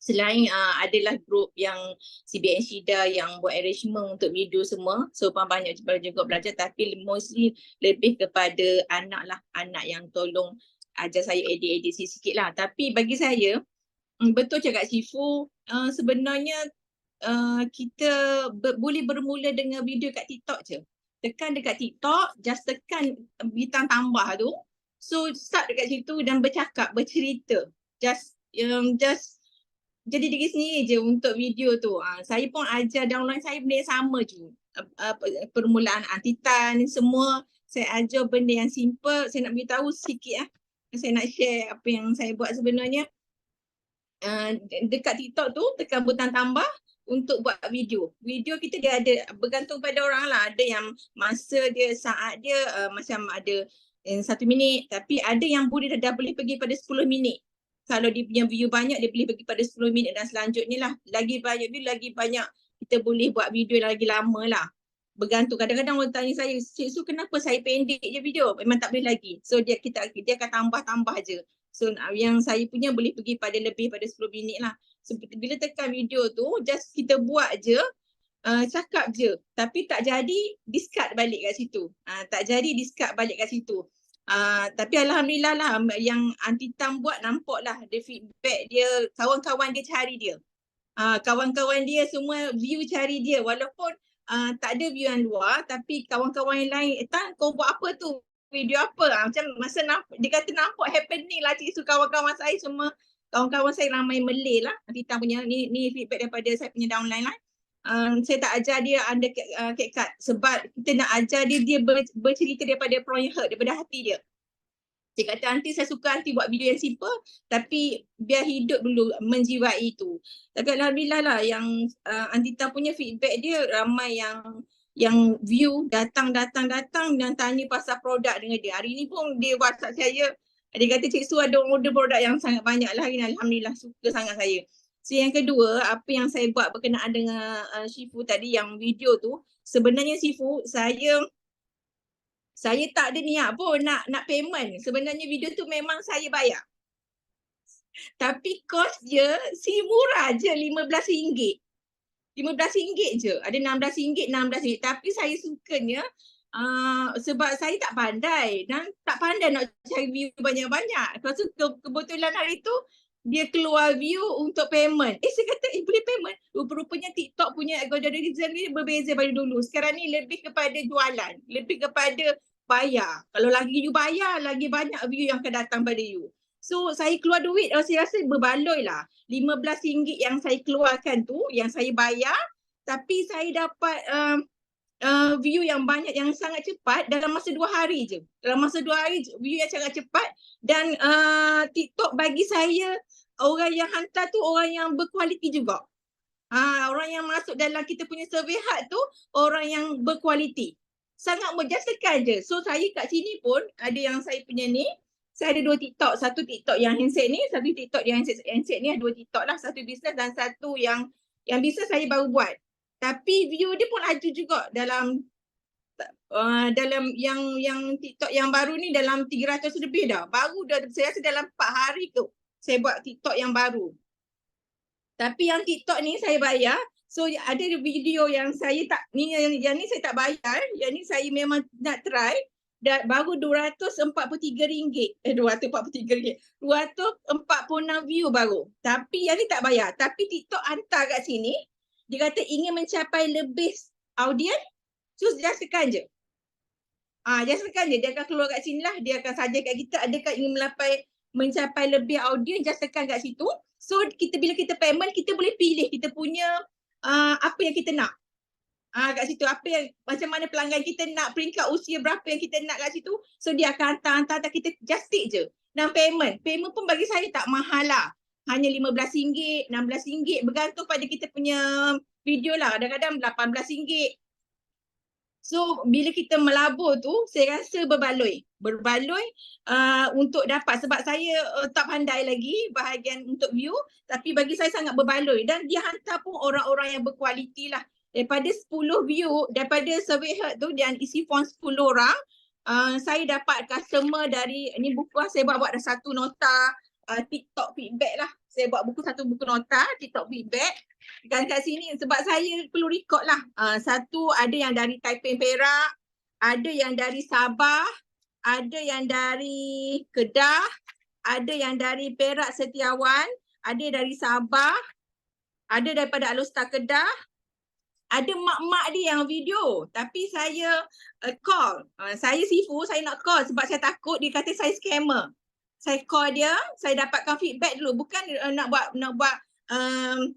[SPEAKER 6] Selain adalah grup yang CBN Syida yang buat arrangement untuk video semua. So banyak juga belajar tapi mostly lebih kepada anak lah. Anak yang tolong ajar saya edit sikit lah. Tapi bagi saya, betul cakap Sifu, sebenarnya kita boleh bermula dengan video kat TikTok je. Tekan dekat TikTok, just tekan bintang tambah tu. So start dekat situ dan bercakap, bercerita. Just jadi diri sendiri je untuk video tu. Saya pun ajar download saya benda yang sama je. Permulaan antitan semua saya ajar benda yang simple. Saya nak beritahu sikit saya nak share apa yang saya buat sebenarnya. Dekat TikTok tu tekan butang tambah untuk buat video. Video kita dia ada bergantung pada orang lah. Ada yang masa dia, saat dia macam ada 1 minit. Tapi ada yang dah boleh pergi pada 10 minit. Kalau dia punya view banyak, dia boleh pergi pada 10 minit dan selanjutnya lah. Lagi banyak view, lagi banyak kita boleh buat video lagi lama lah. Bergantung. Kadang-kadang orang tanya saya, Cik Su kenapa saya pendek je video? Memang tak boleh lagi. So dia akan tambah-tambah je. So yang saya punya boleh pergi pada lebih pada 10 minit lah. So bila tekan video tu, just kita buat je, cakap je. Tapi tak jadi, discard balik kat situ. Tapi Alhamdulillah lah yang Antitam buat nampak lah dia feedback dia, kawan-kawan dia cari dia. Kawan-kawan dia semua view cari dia walaupun tak ada view yang luar tapi kawan-kawan yang lain, Tan kau buat apa tu? Video apa? Macam masa dia kata nampak happening lah Cik Su, kawan-kawan saya semua, kawan-kawan saya ramai Malay lah. Antitam punya ni feedback daripada saya punya downline lah. Saya tak ajar dia under CapCut sebab kita nak ajar dia bercerita daripada from your heart, daripada hati dia. Dia kata nanti saya suka nanti buat video yang simple tapi biar hidup dulu menjiwai itu. Tapi Alhamdulillah lah yang Antita punya feedback dia ramai yang view datang dan tanya pasal produk dengan dia. Hari ni pun dia WhatsApp saya, dia kata Cik Su ada order produk yang sangat banyak lah hari ni. Alhamdulillah suka sangat saya. So yang kedua, apa yang saya buat berkenaan dengan Sifu tadi yang video tu, sebenarnya Sifu saya tak ada niat pun nak payment. Sebenarnya video tu memang saya bayar. Tapi kos dia si murah je RM15. RM15 je. Ada RM16, RM16. Tapi saya sukanya sebab saya tak pandai dan tak pandai nak cari view banyak-banyak. Lepas tu kebetulan hari tu dia keluar view untuk payment. Saya kata boleh payment. Rupa-rupanya TikTok punya algorithm ni berbeza pada dulu. Sekarang ni lebih kepada jualan, lebih kepada bayar. Kalau lagi you bayar, lagi banyak view yang akan datang pada you. So saya keluar duit, saya rasa berbaloi lah. RM15 yang saya keluarkan tu, yang saya bayar, tapi saya dapat view yang banyak, yang sangat cepat dalam masa 2 hari je. Dalam masa 2 hari view yang sangat cepat dan TikTok bagi saya orang yang hantar tu orang yang berkualiti juga. Orang yang masuk dalam kita punya survey hard tu orang yang berkualiti. Sangat just tekan je. So saya kat sini pun ada yang saya punya ni, saya ada 2 TikTok. Satu TikTok yang handset ni, satu TikTok yang handset ni, 2 TikTok lah. Satu bisnes dan satu yang bisnes saya baru buat. Tapi view dia pun laju juga dalam yang TikTok yang baru ni dalam 300 lebih dah. Baru dah, saya rasa dalam 4 hari tu saya buat TikTok yang baru. Tapi yang TikTok ni saya bayar. So ada video yang saya tak, yang ni saya tak bayar. Yang ni saya memang nak try. Dan baru RM243. 243 246 view baru. Tapi yang ni tak bayar. Tapi TikTok hantar kat sini. Dia kata ingin mencapai lebih audiens. So just tekan je. Just tekan je. Dia akan keluar kat sini lah. Dia akan saja kat kita. Adakah ingin mencapai lebih audiens. Just tekan kat situ. So bila kita payment, kita boleh pilih kita punya apa yang kita nak. Kat situ apa yang macam mana pelanggan kita nak, peringkat usia berapa yang kita nak kat situ. So dia akan hantar kita just tick je. Dan payment pun bagi saya tak mahal lah. Hanya RM15, RM16, bergantung pada kita punya video lah. Kadang-kadang RM18. So bila kita melabur tu, saya rasa berbaloi untuk dapat. Sebab saya tak pandai lagi bahagian untuk view. Tapi bagi saya sangat berbaloi. Dan dia hantar pun orang-orang yang berkualiti lah. Daripada 10 view, daripada survey herd tu, dia isi form 10 orang. Saya dapat customer dari, ni buku lah, saya buat dah 1 nota TikTok feedback lah. Saya buat satu buku nota TikTok feedback. Dan kat sini sebab saya perlu record lah. Satu ada yang dari Taipei Perak, ada yang dari Sabah, ada yang dari Kedah, ada yang dari Perak Setiawan, ada dari Sabah, ada daripada Alustar Kedah. Ada mak-mak dia yang video, tapi saya call. Saya Sifu, saya nak call sebab saya takut dia kata saya scammer. Saya call dia, saya dapatkan feedback dulu. Bukan nak buat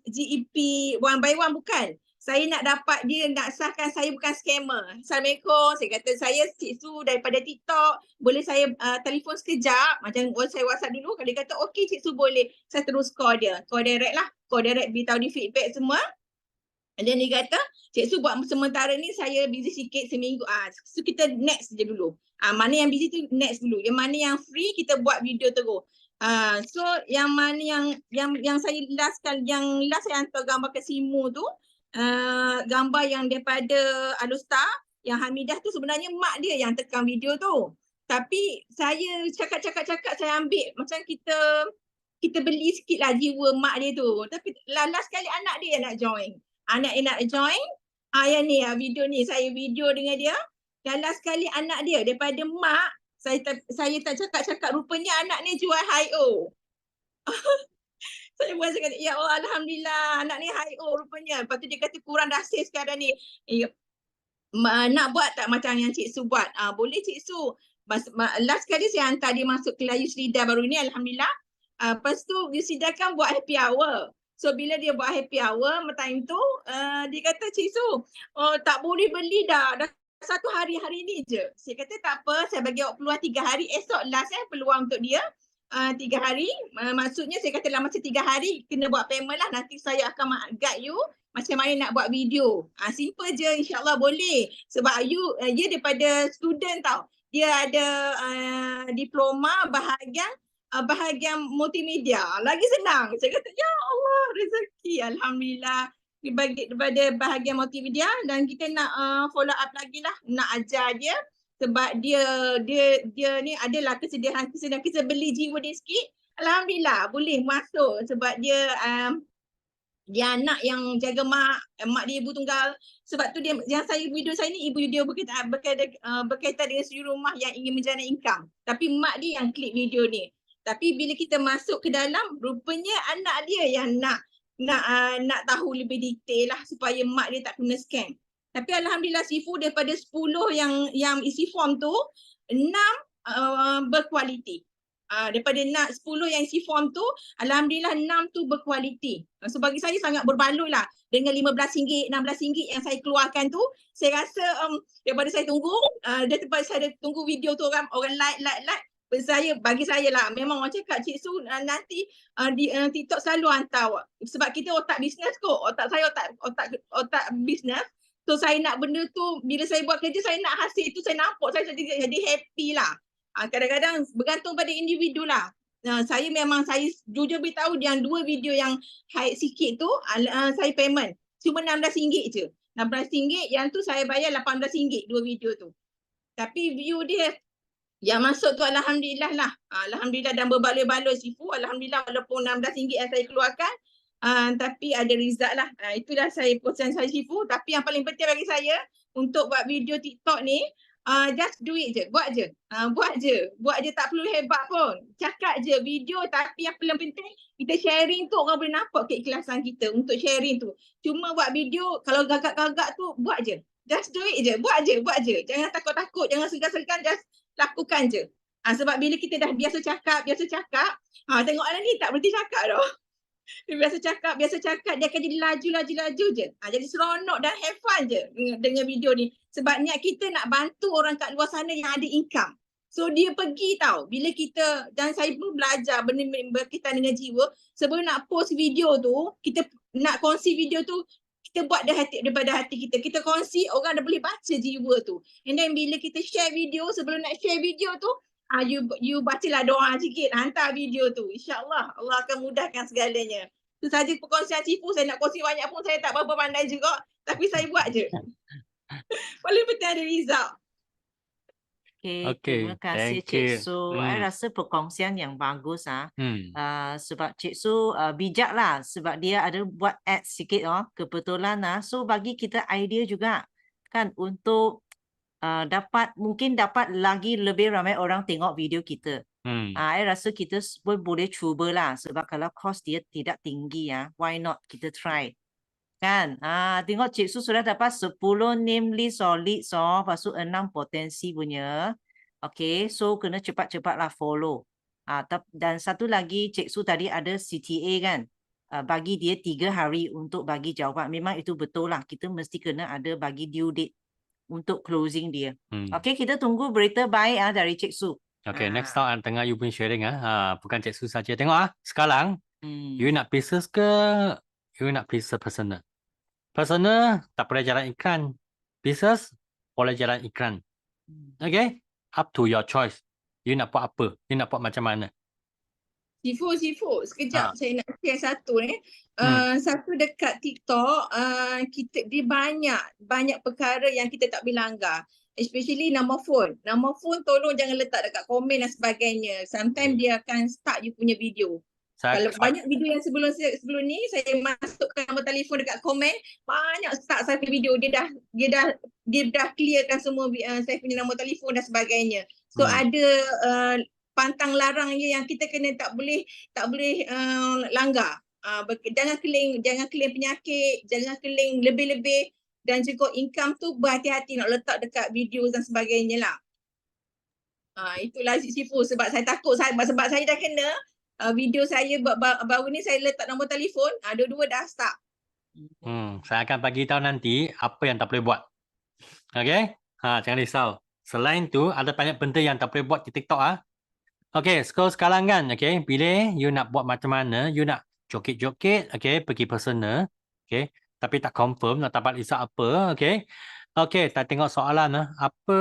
[SPEAKER 6] GEP one by one, bukan. Saya nak dapat dia nak sahkan saya bukan scammer. Assalamualaikum, saya kata saya Cik Su daripada TikTok. Boleh saya telefon sekejap? Macam saya WhatsApp dulu. Kalau dia kata okey Cik Su boleh. Saya terus call dia. Call direct lah. Call direct beritahu dia feedback semua. Dan dia kata, Cik Su buat sementara ni saya busy sikit seminggu. So kita next je dulu. Mana yang busy tu next dulu. Yang mana yang free kita buat video terus. So yang mana yang saya yang last saya hantar gambar ke Simu tu, gambar yang daripada Alustar, yang Hamidah tu sebenarnya mak dia yang tekan video tu. Tapi saya cakap saya ambil macam kita beli sikit lah jiwa mak dia tu. Tapi last kali anak dia yang nak join. Anak dia nak join, yang ni video ni, saya video dengan dia. Dan last kali anak dia daripada mak, saya tak cakap rupanya anak ni jual HIO. Saya buat cakap, ya Allah Alhamdulillah anak ni HIO rupanya. Lepas tu dia kata kurang dasar sekarang ni. Nak buat tak macam yang Cik Su buat? Boleh Cik Su. Last kali saya hantar dia masuk ke Yusrida baru ni, Alhamdulillah. Lepas tu Yusrida kan buat happy hour. So bila dia buat happy hour time tu, dia kata Cik Su, tak boleh beli dah 1 hari ni je. Saya kata tak apa, saya bagi awak peluang 3 hari. Esok last peluang untuk dia 3 hari. Maksudnya saya kata dalam masa 3 hari kena buat payment lah. Nanti saya akan guide you macam mana nak buat video. Simple je, insyaAllah boleh. Sebab dia daripada student tau. Dia ada diploma bahagian multimedia. Lagi senang. Saya kata, ya Allah, rezeki. Alhamdulillah. Dibagi daripada bahagian multimedia dan kita nak follow up lagi lah. Nak ajar dia. Sebab dia ni adalah kesedihan kita beli jiwa dia sikit. Alhamdulillah boleh masuk sebab dia dia anak yang jaga mak dia ibu tunggal. Sebab tu dia yang video saya ni ibu dia berkaitan dengan suri rumah yang ingin menjana income. Tapi mak dia yang klik video ni. Tapi bila kita masuk ke dalam, rupanya anak dia yang nak tahu lebih detail lah supaya mak dia tak kena scam. Tapi alhamdulillah Sifu daripada 10 yang isi form tu 6 berkualiti. Daripada 10 yang isi form tu, alhamdulillah 6 tu berkualiti. So bagi saya sangat berbaloi lah dengan RM15, RM16 yang saya keluarkan tu. Saya rasa daripada saya tunggu, daripada saya tunggu video tu orang like. Bagi saya lah, memang orang cakap Cik Su nanti di TikTok selalu hantar. Sebab kita otak bisnes kot. Otak saya otak bisnes. So saya nak benda tu, bila saya buat kerja saya nak hasil tu saya nampak, saya jadi happy lah. Kadang-kadang bergantung pada individu lah. Saya jujur beritahu yang 2 video yang high sikit tu saya payment. Cuma RM16 je. RM16 yang tu saya bayar RM18 2 video tu. Tapi view dia yang masuk tu alhamdulillah lah. Alhamdulillah dan berbaloi-baloi Sifu. Alhamdulillah walaupun RM16 yang saya keluarkan. Tapi ada result lah. Itulah pesan saya Sifu. Tapi yang paling penting bagi saya untuk buat video TikTok ni, just do it je, buat je. Buat je tak perlu hebat pun. Cakap je video, tapi yang paling penting kita sharing tu orang boleh nampak keikhlasan kita untuk sharing tu. Cuma buat video kalau gagak-gagak tu buat je. Just do it je, buat je. Jangan takut-takut, jangan segan-segan, just lakukan je. Sebab bila kita dah biasa cakap, tengok orang ni tak berhenti cakap dah. Dia biasa cakap, dia akan jadi laju je. Jadi seronok dan have fun je dengan video ni. Sebab niat kita nak bantu orang kat luar sana yang ada income. So dia pergi tau. Bila kita, dan saya pun belajar benda berkaitan dengan jiwa. Sebelum nak post video tu, kita nak kongsi video tu, kita buat daripada hati kita. Kita kongsi, orang dah boleh baca jiwa tu. And then bila kita share video, sebelum nak share video tu, you bacalah doa sikit, hantar video tu. InsyaAllah Allah akan mudahkan segalanya. Itu saja perkongsian Sifu. Saya nak kongsi banyak pun saya tak berapa pandai juga. Tapi saya buat je. Paling penting ada result.
[SPEAKER 2] Terima kasih Cik Su. Saya rasa perkongsian yang bagus. Sebab Cik Su bijak lah. Sebab dia ada buat ads sikit. Kebetulan. So bagi kita idea juga. Kan untuk mungkin dapat lagi lebih ramai orang tengok video kita. Saya rasa kita pun boleh cubalah. Sebab kalau cost dia tidak tinggi, why not kita try. Kan? Tengok Cik Su sudah dapat 10 name list leads. Lepas tu 6 potensi punya. Okay, so kena cepat-cepatlah follow. Dan satu lagi Cik Su tadi ada CTA kan. Bagi dia 3 hari untuk bagi jawapan. Memang itu betul lah. Kita mesti kena ada bagi due date untuk closing dia. Okay, kita tunggu berita baik dari Cik Su.
[SPEAKER 1] Okay, next time tengah you punya sharing. Bukan Cik Su saja. Tengok sekarang. You nak pieces ke? You nak pieces personal? Personal tak boleh jalan iklan. Business boleh jalan iklan. Okay? Up to your choice. You nak buat apa? You nak buat macam mana?
[SPEAKER 6] Sifu, sekejap saya nak share satu ni. Satu dekat TikTok, dia banyak perkara yang kita tak boleh langgar. Especially nombor phone. Nombor phone tolong jangan letak dekat komen dan sebagainya. Sometimes dia akan start you punya video. Kalau banyak video yang sebelum ni saya masukkan nombor telefon dekat komen, banyak start saya punya video dia dah clearkan semua saya punya nombor telefon dan sebagainya. So ada pantang larangnya yang kita kena tak boleh langgar. Jangan claim penyakit, jangan claim lebih-lebih, dan juga income tu berhati-hati nak letak dekat video dan sebagainya lah. Itulah Sifu, sebab saya takut sebab saya dah kena video saya baru ni saya letak nombor telefon, dua-dua dah start.
[SPEAKER 1] Saya akan bagi tahu nanti apa yang tak boleh buat. Okay? Jangan risau. Selain tu ada banyak benda yang tak boleh buat di TikTok. Okay, sekarang kan, okay, pilih you nak buat macam mana, you nak joget-joget, okay, pergi personal, okay, tapi tak confirm nak dapat result apa, okay. Okay, kita tengok soalan. Apa,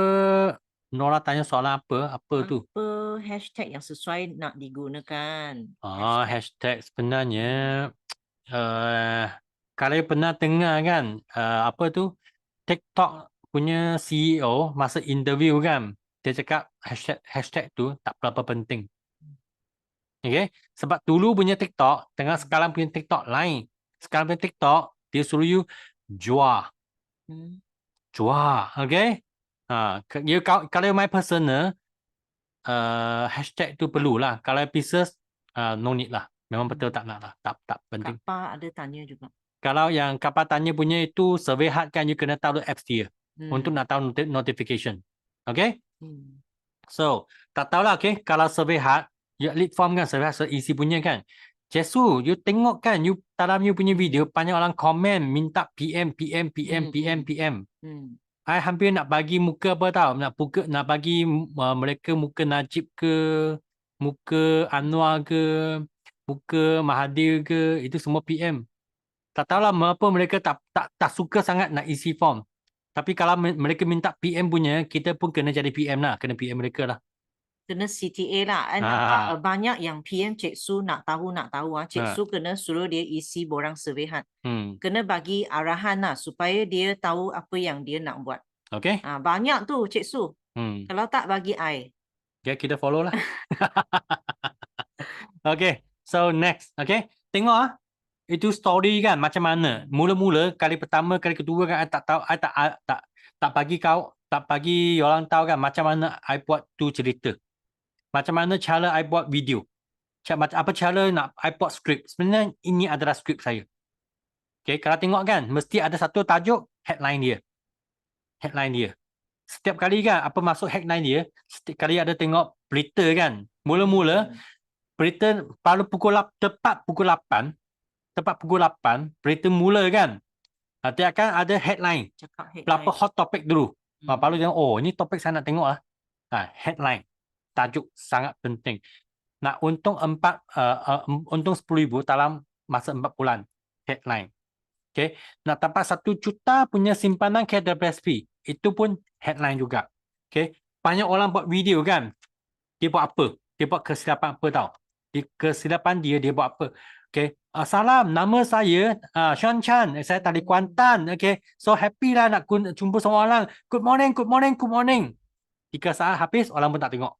[SPEAKER 1] Nora tanya soalan apa tu?
[SPEAKER 2] Apa hashtag yang sesuai nak digunakan?
[SPEAKER 1] Hashtag sebenarnya, kalau you pernah dengar kan, apa tu, TikTok punya CEO masa interview kan, dia cakap hashtag tu tak berapa penting. Okay? Sebab dulu punya TikTok dengan sekarang punya TikTok lain. Sekarang punya TikTok, dia suruh you jual. Jual, okay? Kalau my personal, hashtag tu perlulah. Kalau pieces, no need lah. Memang betul tak nak lah. Tak penting.
[SPEAKER 2] Kapa ada tanya juga.
[SPEAKER 1] Kalau yang Kapa tanya punya itu survey hard kan, you kena tahu apps dia. Untuk nak tahu notification. Okay? So, tak tahulah, okay? Kalau survey hard, you lead form kan, survey hard, so isi punya kan. Jesu, you tengok kan, you dalam you punya video, banyak orang komen, minta PM. I hampir nak bagi muka apa tahu, nak bagi mereka muka Najib ke, muka Anwar ke, muka Mahathir ke, itu semua PM. Tak tahulah mengapa mereka tak suka sangat nak isi form. Tapi kalau mereka minta PM punya, kita pun kena jadi PM lah. Kena PM mereka lah.
[SPEAKER 2] Kena CTA lah. Nampak banyak yang PM Cik Su nak tahu. Cik Su kena suruh dia isi borang survey hard. Kena bagi arahan lah supaya dia tahu apa yang dia nak buat.
[SPEAKER 1] Okay.
[SPEAKER 2] Banyak tu Cik Su. Kalau tak bagi I.
[SPEAKER 1] Okay, kita follow lah. Okay, so next. Okay, tengok itu story kan macam mana. Mula-mula kali pertama, kali kedua kan I tak tahu, I tak bagi orang tahu kan macam mana I buat tu cerita. Macam mana cara I buat video. Apa cara nak I buat skrip. Sebenarnya ini adalah skrip saya. Okay, kalau tengok kan mesti ada satu tajuk, headline dia. Headline dia. Setiap kali kan apa masuk headline dia, setiap kali ada tengok berita kan. Mula-mula berita pada tepat pukul 8 berita mula kan. Nanti akan ada headline. Berapa hot topic dulu. Baru tengok, oh ini topik saya nak tengok lah. Headline. Tajuk sangat penting. Nak untung untung 10,000 dalam masa 4 bulan. Headline. Okay. Nak dapat 1 juta punya simpanan KWSP. Itu pun headline juga. Okay. Banyak orang buat video kan. Dia buat apa? Dia buat kesilapan apa tau? Kesilapan dia buat apa? Okay. Salam, nama saya Sean Chan. Saya dari Kuantan. Okay. So happy lah nak jumpa semua orang. Good morning. 3 saat habis, orang pun tak tengok.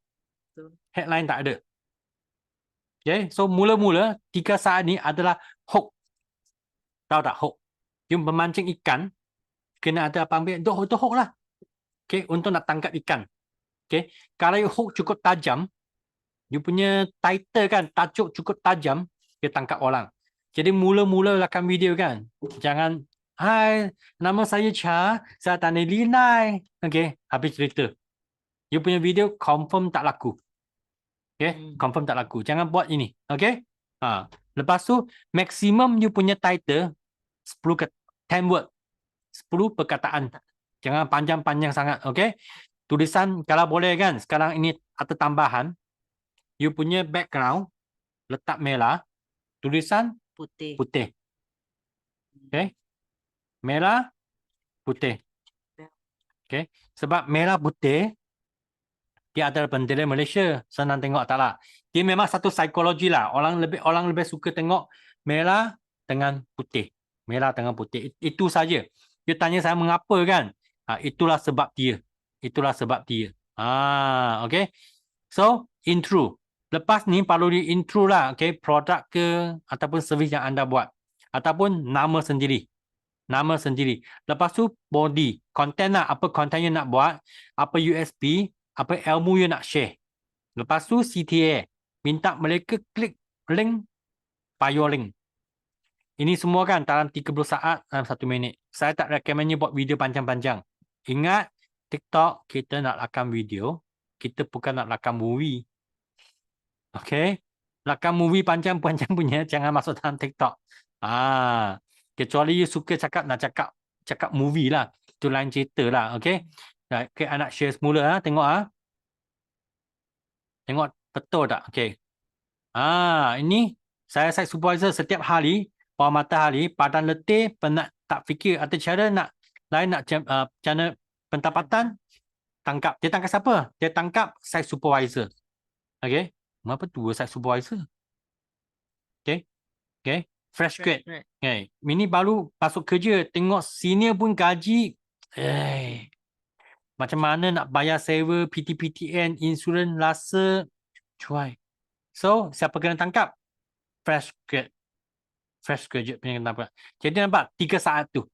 [SPEAKER 1] Headline tak ada. Okay. So mula-mula 3 saat ni adalah hook. Tahu tak hook? You memancing ikan. Kena ada apa ambil. Itu hook lah. Okay. Untuk nak tangkap ikan. Okay. Kalau you hook cukup tajam, you punya title kan, tajuk cukup tajam, dia tangkap orang. Jadi mula-mula lakam video kan. Jangan, hai, nama saya Cha, saya Tani Linai. Okay, habis cerita. You punya video confirm tak laku. Okay, confirm tak laku. Jangan buat ini. Okay. Lepas tu, maksimum you punya title 10 word. 10 perkataan. Jangan panjang-panjang sangat. Okay. Tulisan, kalau boleh kan, sekarang ini ada tambahan. You punya background, letak merah. Tulisan putih. Okay. Merah, putih. Okay. Sebab merah putih, dia adalah bendera Malaysia. Senang tengok tak lah. Dia memang satu psikologi lah. Orang lebih suka tengok merah dengan putih. Merah dengan putih. Itu saja. Dia tanya saya mengapa kan. Itulah sebab dia. Okay. So, intro. Lepas ni perlu di intro lah, okay, produk ke ataupun servis yang anda buat ataupun nama sendiri. Lepas tu body, content lah, apa content yang nak buat, apa USP, apa ilmu yang nak share. Lepas tu CTA, minta mereka klik link, bio link. Ini semua kan dalam 30 saat dalam 1 minit. Saya tak recommend you buat video panjang-panjang. Ingat, TikTok kita nak rakam video, kita bukan nak rakam movie. Okay. Rakam movie panjang-panjang punya jangan masuk dalam TikTok. Kecuali you suka nak cakap movie lah. Itu lain cerita lah. Okay. Okay, anak share semula. Tengok. Tengok betul tak? Okay. Ini saya site supervisor setiap hari. Bawah matahari. Padan letih. Penat tak fikir. Ada cara nak cara pendapatan. Tangkap. Dia tangkap siapa? Dia tangkap site supervisor. Okay. Kenapa 2 site supervisor? Okay. Fresh grade. Okay. Ini baru masuk kerja. Tengok senior pun gaji. Macam mana nak bayar sewa, PTPTN, insurans, rasa. Cuai. So, siapa kena tangkap? Fresh grade. fresh graduate punya kena buat. Jadi nampak 3 saat tu.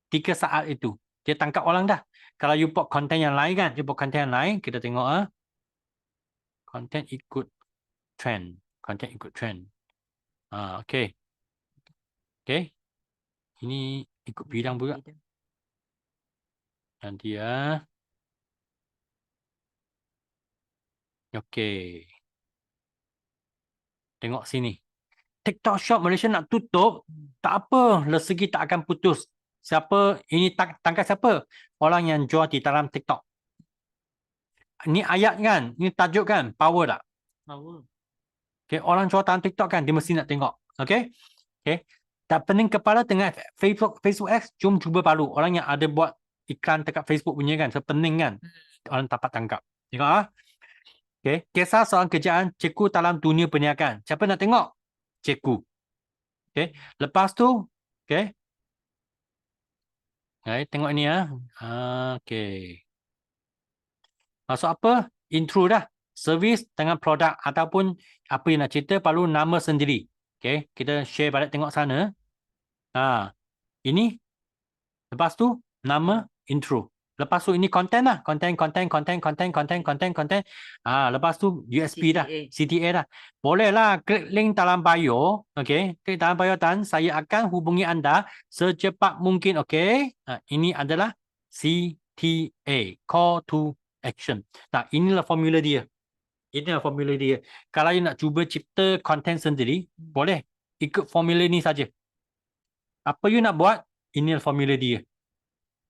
[SPEAKER 1] 3 saat itu. Dia tangkap orang dah. Kalau you buat konten yang lain kan, you buat konten yang lain, kita tengok konten ikut trend. Konten ikut trend. Okay. Okay. Ini ikut bidang pula. Nanti okay. Tengok sini. TikTok Shop Malaysia nak tutup, tak apa, rezeki tak akan putus. Siapa, ini tangkap siapa? Orang yang jual di dalam TikTok. Ini ayat kan? Ini tajuk kan? Power tak?
[SPEAKER 2] Power.
[SPEAKER 1] Okay, orang jual dalam TikTok kan, dia mesti nak tengok. Okay? Okay. Tak pening kepala dengan Facebook X, jom cuba palu. Orang yang ada buat iklan dekat Facebook punya kan, sepening kan. Orang dapat tangkap. Tengok Okay. Kisah seorang kerjaan cikgu dalam dunia perniagaan. Siapa nak tengok? Cikgu. Okay. Lepas tu, okay. Okay, tengok ni Okay. Masuk apa? Intro dah. Servis dengan produk ataupun apa yang nak cerita perlu nama sendiri. Okay. Kita share balik tengok sana. Ini. Lepas tu, nama intro. Lepas tu ini konten lah. Konten. Lepas tu USB dah. CTA dah. Boleh lah klik link dalam bio. Okay. Klik dalam bio dan saya akan hubungi anda secepat mungkin. Okay. Ini adalah CTA. Call to Action. Nah, inilah formula dia. Inilah formula dia. Kalau you nak cuba cipta konten sendiri, boleh. Ikut formula ni saja. Apa you nak buat, inilah formula dia.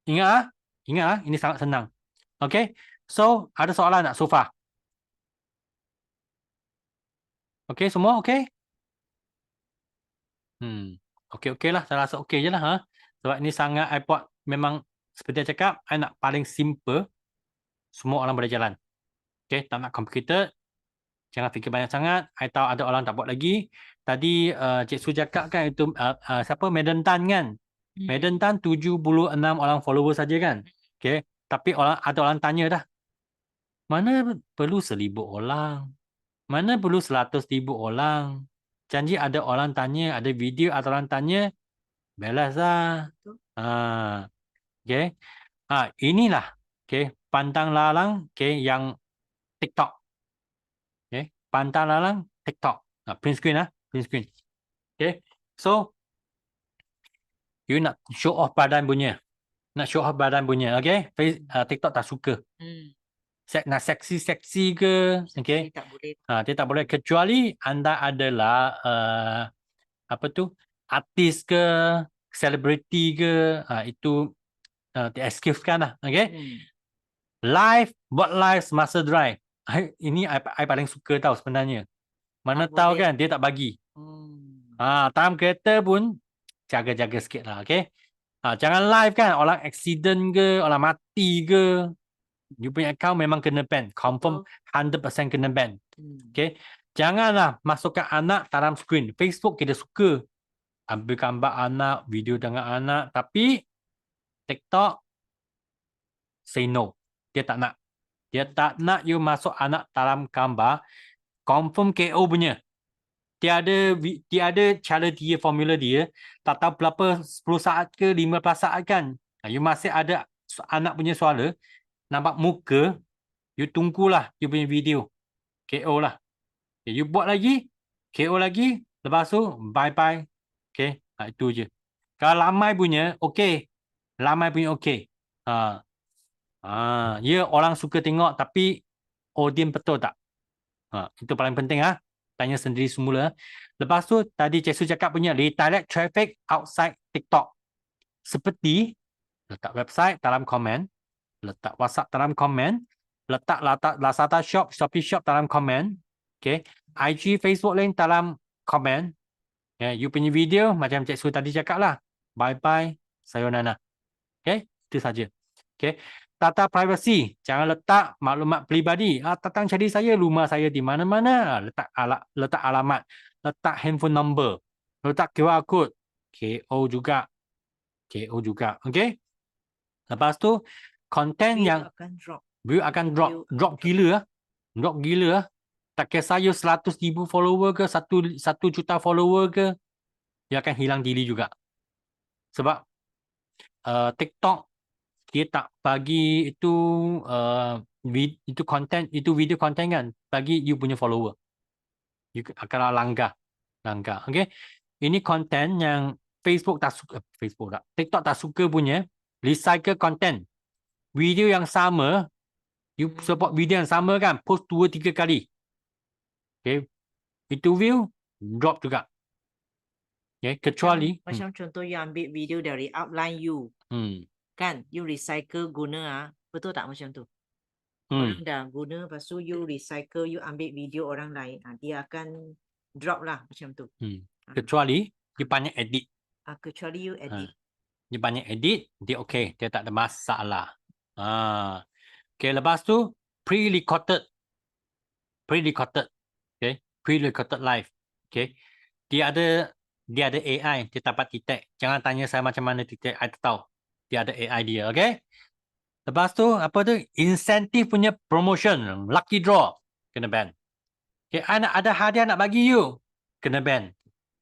[SPEAKER 1] Ingat ini sangat senang. Okay. So, ada soalan tak so far? Okay, semua okay? Okay lah. Saya rasa okay je lah. Sebab ni sangat I buat memang seperti saya cakap, I nak paling simple. Semua orang boleh jalan. Okay, tak nak complicated. Jangan fikir banyak sangat. I tahu ada orang tak buat lagi. Tadi Cik Su cakap kan itu siapa? Madam Tan kan? Madam Tan 76 orang follower saja kan? Okay. Tapi ada orang tanya dah. Mana perlu 1,000 orang? Mana perlu 100,000 orang? Janji ada orang tanya, ada video ada orang tanya. Belas lah. Okay. Inilah. Okay. Pantang larang. Okay. Yang TikTok. Okay. Pantang larang TikTok. Print screen Print screen. Okay. So, you nak show off badan punya. Nak show off badan punya. Okay. TikTok tak suka. Nak seksi-seksi ke. Okay. Dia tak boleh. Kecuali anda adalah artis ke, selebriti ke. Itu di-excuse-kan lah. Okay. Buat live semasa drive. Ini I paling suka tahu sebenarnya. Mana tahu kan dia tak bagi. Dalam kereta pun jaga-jaga sikit lah. Okay. Jangan live kan. Orang accident ke, orang mati ke. You punya account memang kena ban. Confirm 100% kena ban. Okay. Janganlah masukkan anak dalam screen. Facebook kita suka ambil gambar anak, video dengan anak. Tapi TikTok say no. Dia tak nak. Dia tak nak you masuk anak dalam gambar. Confirm KO punya. Tiada cara dia, formula dia. Tak tahu berapa, 10 saat ke 15 saat kan. You masih ada anak punya suara. Nampak muka. You tunggulah you punya video. KO lah. Okay, you buat lagi. KO lagi. Lepas tu, bye-bye. Okay. Itu je. Kalau lamai punya, okay. Lamai punya okay. Ya, orang suka tengok tapi audience betul tak? Itu paling penting Tanya sendiri semula. Lepas tu tadi Cik Su cakap punya redirect traffic outside TikTok. Seperti letak website dalam komen, letak WhatsApp dalam komen, letak Lazada Shop, Shopee Shop dalam komen. Okay. IG, Facebook link dalam komen. You punya video macam Cik Su tadi cakap lah. Bye-bye. Sayonara. Okay. Itu saja. Okay. Tata privacy, jangan letak maklumat peribadi. Datang cari saya, rumah saya di mana-mana. Letak alamat, letak handphone number, letak QR code. KO juga. Okay. Lepas tu, konten yang view akan drop gila. Drop gila. Tak kisah you 100,000 follower ke, 1 juta follower ke. dia akan hilang diri juga. Sebab TikTok dia tak bagi itu itu konten, itu video konten kan, bagi you punya follower. You akan langgar. Okay. Ini konten yang Facebook tak suka, TikTok tak suka punya, recycle konten. Video yang sama, you support video yang sama kan, post 2-3 kali. Okay. Itu view, drop juga. Okay. Kecuali
[SPEAKER 2] macam contoh you ambil video dari outline you. Kan, you recycle guna, betul tak macam tu? Orang dah guna, lepas tu you recycle, you ambil video orang lain, dia akan drop lah macam tu.
[SPEAKER 1] Kecuali dia banyak edit.
[SPEAKER 2] Kecuali you edit.
[SPEAKER 1] Dia banyak edit, dia okay, dia tak ada masalah. Okay, lepas tu pre-recorded, okay, pre-recorded live, okay. Dia ada AI, dia dapat detect. Jangan tanya saya macam mana detect, I tahu. Dia ada AI dia, okay. Lepas tu, apa tu? Insentif punya promotion. Lucky draw. Kena ban. Okay, ada hadiah nak bagi you. Kena ban.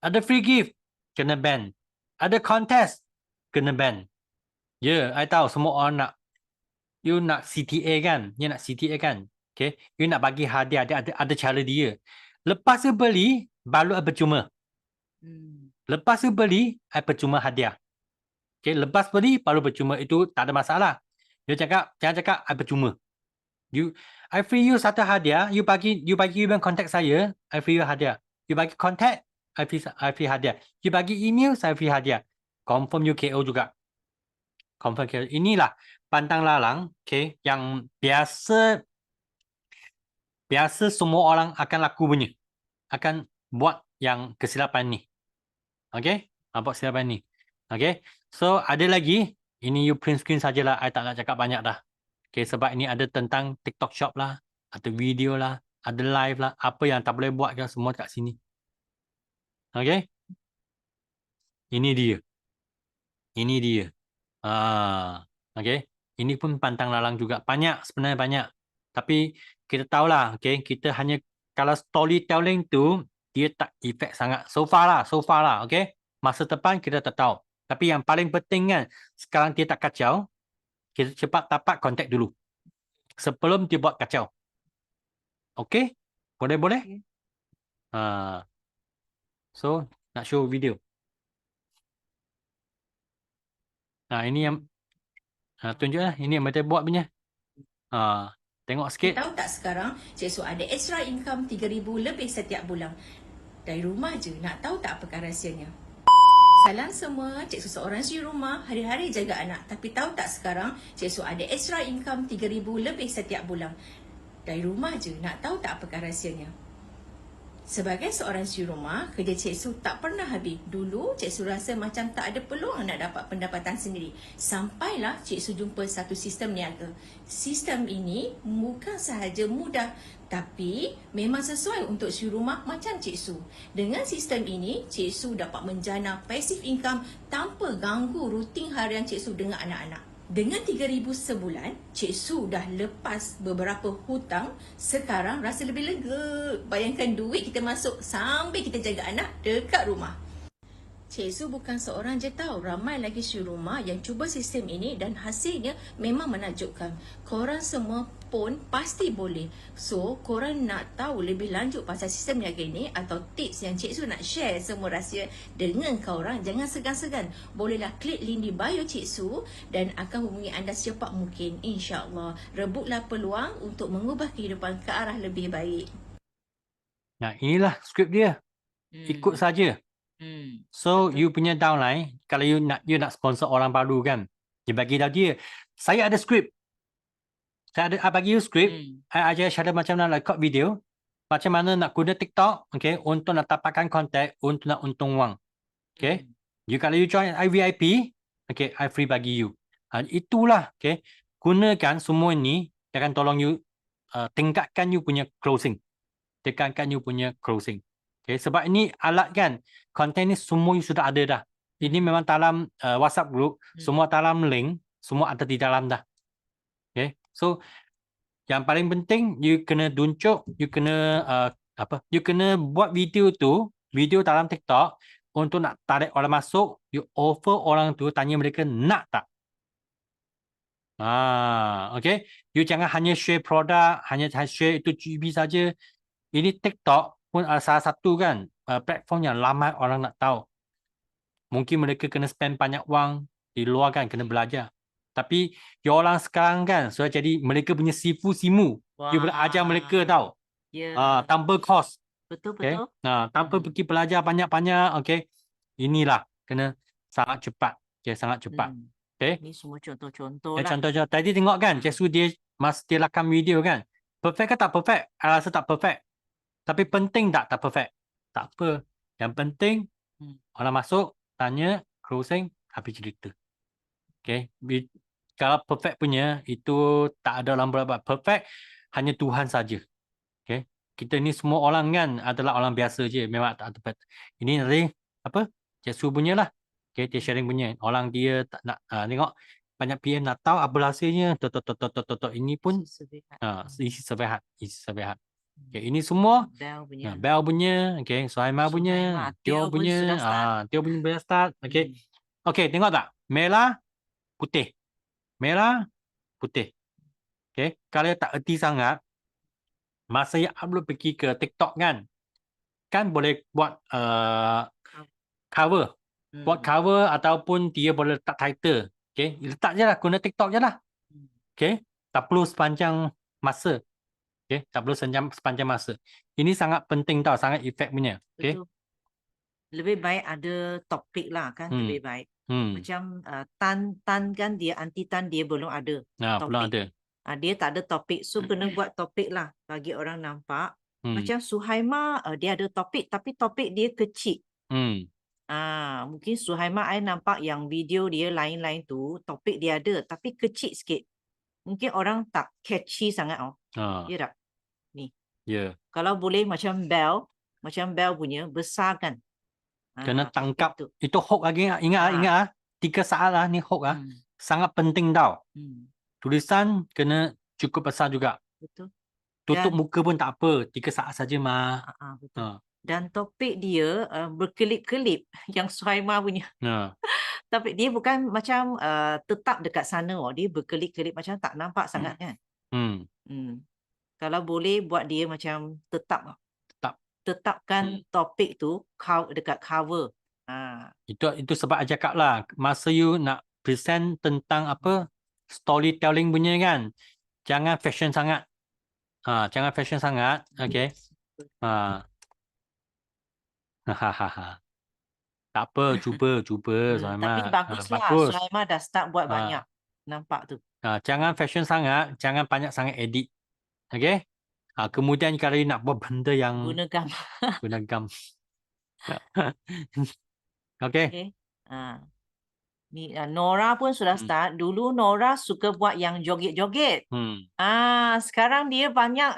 [SPEAKER 1] Ada free gift. Kena ban. Ada contest. Kena ban. Ya, I tahu semua orang nak. You nak CTA kan? You nak CTA kan? Okay. You nak bagi hadiah. Dia ada cara dia. Lepas you beli, baru percuma. Lepas you beli, percuma hadiah. Okay. Lepas beli, baru percuma. Itu tak ada masalah. Dia cakap, jangan cakap I percuma. I free you satu hadiah, you bagi you contact saya, I free you hadiah. You bagi contact, I free hadiah. You bagi email, saya free hadiah. Confirm you KO juga. Confirm KO. Inilah pantang larang, okay, yang biasa semua orang akan laku punya. Akan buat yang kesilapan ni. Okay? Buat kesilapan ni. Okay? So, ada lagi. Ini you print screen sajalah. I tak nak cakap banyak dah. Okay, sebab ini ada tentang TikTok Shop lah. Ada video lah. Ada live lah. Apa yang tak boleh buat kan semua kat sini. Okay? Ini dia. Ini dia. Okay? Ini pun pantang larang juga. Banyak, sebenarnya banyak. Tapi kita tahulah. Okay? Kita hanya, kalau storytelling tu, dia tak efek sangat. So far lah. Okay? Masa depan kita tak tahu. Tapi yang paling penting kan, sekarang dia tak kacau, kita cepat dapat kontak dulu. Sebelum dia buat kacau. Okay? Boleh? So, nak show video. Ini yang tunjuklah. Ini yang mereka buat punya. Tengok sikit.
[SPEAKER 7] Tahu tak sekarang, Cik Su ada extra income 3,000 lebih setiap bulan. Dari rumah je, nak tahu tak apakah rahsianya? Salam semua, Cik Su seorang suri rumah, hari-hari jaga anak. Tapi tahu tak sekarang, Cik Su ada extra income 3,000 lebih setiap bulan. Dari rumah je, nak tahu tak apakah rahsianya? Sebagai seorang suri rumah, kerja Cik Su tak pernah habis. Dulu, Cik Su rasa macam tak ada peluang nak dapat pendapatan sendiri. Sampailah Cik Su jumpa satu sistem niaga. Sistem ini bukan sahaja mudah, tapi memang sesuai untuk suri rumah macam Cik Su. Dengan sistem ini, Cik Su dapat menjana passive income tanpa ganggu rutin harian Cik Su dengan anak-anak. Dengan 3,000 sebulan, Cik Su dah lepas beberapa hutang. Sekarang rasa lebih lega. Bayangkan duit kita masuk sambil kita jaga anak dekat rumah. Cik Su bukan seorang je tahu, ramai lagi suri rumah yang cuba sistem ini dan hasilnya memang menakjubkan. Korang semua pun pasti boleh. So, korang nak tahu lebih lanjut pasal sistem niaga ini atau tips yang Cik Su nak share semua rahsia dengan korang, jangan segan-segan. Bolehlah klik link di bio Cik Su dan akan hubungi anda secepat mungkin. InsyaAllah, rebutlah peluang untuk mengubah kehidupan ke arah lebih baik.
[SPEAKER 1] Nah, inilah skrip dia. Ikut saja. So, betul. You punya downline, kalau you nak sponsor orang baru kan, dia bagi tahu dia, saya ada skrip. Saya bagi you skrip, saya ajar cara macam mana record video, macam mana nak guna TikTok, okay, untuk nak dapatkan kontak, untuk nak untung wang. Okay. Kalau you join IVIP, okay, I free bagi you. Itulah, okay. Gunakan semua ni, dia akan tolong you tingkatkan you punya closing. Tekankan you punya closing. Okay, sebab ini alat kan, konten ni semua sudah ada dah. Ini memang dalam WhatsApp group, semua dalam link, semua ada di dalam dah. Okay, so yang paling penting you kena tunjuk, you kena you kena buat video tu, video dalam TikTok, untuk nak tarik orang masuk, you offer orang tu, tanya mereka nak tak. Okay. You jangan hanya share produk, hanya share itu GB saja. Ini TikTok pun salah satu kan platform yang ramai orang nak tahu. Mungkin mereka kena spend banyak wang di luar kan, kena belajar. Tapi you orang sekarang kan, so jadi mereka punya simu. You boleh ajar mereka tahu. Tanpa kos.
[SPEAKER 2] Betul,
[SPEAKER 1] Okay.
[SPEAKER 2] betul.
[SPEAKER 1] Tanpa pergi belajar banyak-banyak. Okay. Inilah kena sangat cepat. Okay, sangat cepat. Okay.
[SPEAKER 2] Ini semua contoh-contoh lah.
[SPEAKER 1] Contoh-contoh. Tadi tengok kan, Cikgu dia masa dia rakam video kan. Perfect ke tak perfect? I rasa tak perfect. Tapi penting tak perfect? Tak apa. Yang penting, orang masuk, tanya, closing, habis cerita. Okay. Kalau perfect punya, itu tak ada orang buat perfect, hanya Tuhan saja. Okay. Kita ni semua orang kan adalah orang biasa je. Memang tak perfect. Ini nanti, apa? Cikgu punya lah. Okay, dia sharing punya. Orang dia tak nak, tengok, banyak PM nak tahu apa hasilnya. Ini pun, isi sebehat. Okay, ini semua, Bell punya, okay, Suhaimah punya, Tio punya, Tio punya boleh start. Okay. Okay, tengok tak? Merah, putih. Merah, putih. Okay. Kalau tak erti sangat, masa yang upload pergi ke TikTok kan boleh buat cover. Buat cover ataupun dia boleh letak title. Okay. Letak je lah. Guna TikTok je lah. Okay. Tak perlu sepanjang masa. Okay. Tak perlu sepanjang masa. Ini sangat penting tau. Sangat efek punya. Okay.
[SPEAKER 2] Betul. Lebih baik ada topik lah kan. Lebih baik. Macam Tan kan dia anti Tan dia belum ada topik.
[SPEAKER 1] Belum ada.
[SPEAKER 2] Dia tak ada topik. So kena buat topik lah bagi orang nampak. Macam Suhaimah dia ada topik tapi topik dia kecil. Mungkin Suhaimah I nampak yang video dia lain-lain tu topik dia ada tapi kecil sikit. Mungkin orang tak catchy sangat. Ya tak? Ni.
[SPEAKER 1] Yeah.
[SPEAKER 2] Kalau boleh macam Bell punya besarkan.
[SPEAKER 1] Kena tangkap. Itu hook lagi. Ingat 3 saat lah ni hook lah. Sangat penting tau. Tulisan kena cukup besar juga.
[SPEAKER 2] Betul.
[SPEAKER 1] Tutup muka pun tak apa. 3 saat saja mah.
[SPEAKER 2] Betul. Dan topik dia berkelip-kelip yang Suhaimah punya. Tapi dia bukan macam tetap dekat sana. Dia berkelip-kelip macam tak nampak sangat kan. Kalau boleh buat dia macam tetapkan topik tu dekat cover.
[SPEAKER 1] Itu sebab I cakap lah. Masa you nak present tentang apa storytelling punya kan. Jangan fashion sangat. Jangan fashion sangat. Okay. Tak apa, cuba Suhaimah.
[SPEAKER 2] Tapi baguslah.
[SPEAKER 1] Bagus.
[SPEAKER 2] Suhaimah dah start buat banyak. Nampak tu.
[SPEAKER 1] Jangan fashion sangat, jangan banyak sangat edit. Okay? Kemudian kalau you nak buat benda yang
[SPEAKER 2] Guna
[SPEAKER 1] gam. Okay.
[SPEAKER 2] Ni Nora pun sudah start. Dulu Nora suka buat yang joget-joget. Sekarang dia banyak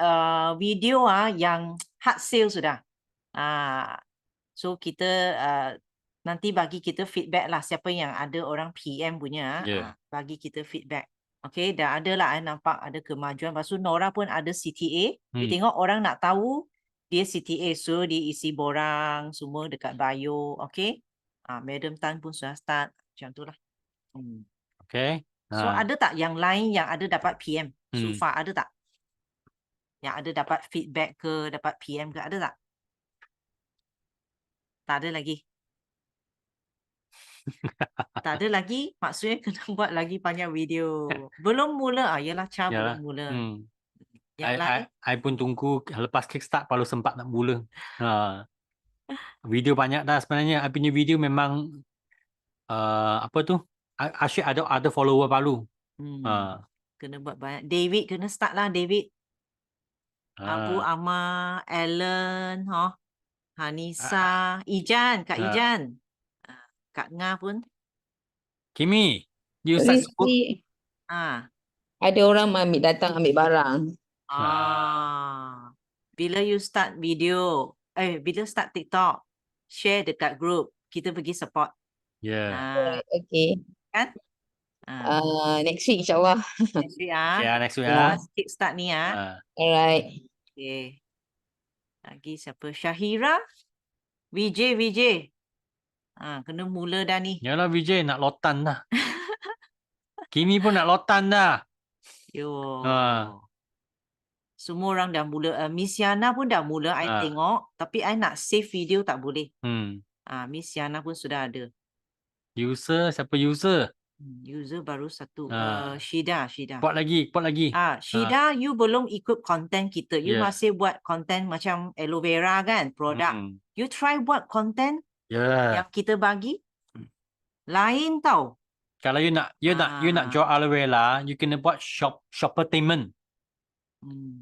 [SPEAKER 2] video yang hard sale sudah. So kita nanti bagi kita feedback lah siapa yang ada orang PM punya. Bagi kita feedback. Okay, dah ada lah nampak ada kemajuan. Lepas tu Nora pun ada CTA. Dia tengok orang nak tahu dia CTA. So dia isi borang semua dekat bio. Okay. Madam Tan pun sudah start. Macam tu lah.
[SPEAKER 1] Okay.
[SPEAKER 2] So ada tak yang lain yang ada dapat PM? So far ada tak? Yang ada dapat feedback ke, dapat PM ke, ada tak? Tak ada lagi. Tak ada lagi, maksudnya kena buat lagi banyak video. Belum mula, yalah belum mula. Yang lain?
[SPEAKER 1] I pun tunggu lepas kickstart baru sempat nak mula. Video banyak dah sebenarnya. I punya video memang apa tu? Asyik ada follower baru.
[SPEAKER 2] Kena buat banyak. David kena start lah, David. Abu Amar, Alan, Hanisa, Ijan, Kak Ijan. Kak Nga pun.
[SPEAKER 1] Kimi, you start school?
[SPEAKER 6] Ada orang datang ambil barang.
[SPEAKER 2] Bila you start video, bila start TikTok, share dekat group, kita pergi support.
[SPEAKER 6] Okay.
[SPEAKER 2] Kan?
[SPEAKER 6] Next week insyaAllah.
[SPEAKER 2] Next week
[SPEAKER 1] next week
[SPEAKER 2] kickstart ni
[SPEAKER 6] Alright.
[SPEAKER 2] Okay. Lagi siapa? Syahira, VJ. Kena mula dah ni.
[SPEAKER 1] Yalah Vijay nak lotan dah. Kimi pun nak lotan dah.
[SPEAKER 2] Yo.
[SPEAKER 1] Ha.
[SPEAKER 2] Semua orang dah mula. Miss Yana pun dah mula. I tengok. Tapi I nak save video tak boleh. Miss Yana pun sudah ada.
[SPEAKER 1] User, siapa user?
[SPEAKER 2] User baru satu. Shida.
[SPEAKER 1] Buat lagi.
[SPEAKER 2] Shida, you belum ikut konten kita. You
[SPEAKER 1] Yes.
[SPEAKER 2] masih buat konten macam aloe vera kan, produk. You try buat konten yang kita bagi. Lain tau.
[SPEAKER 1] Kalau you nak jual aloe vera, you kena buat shoppertainment.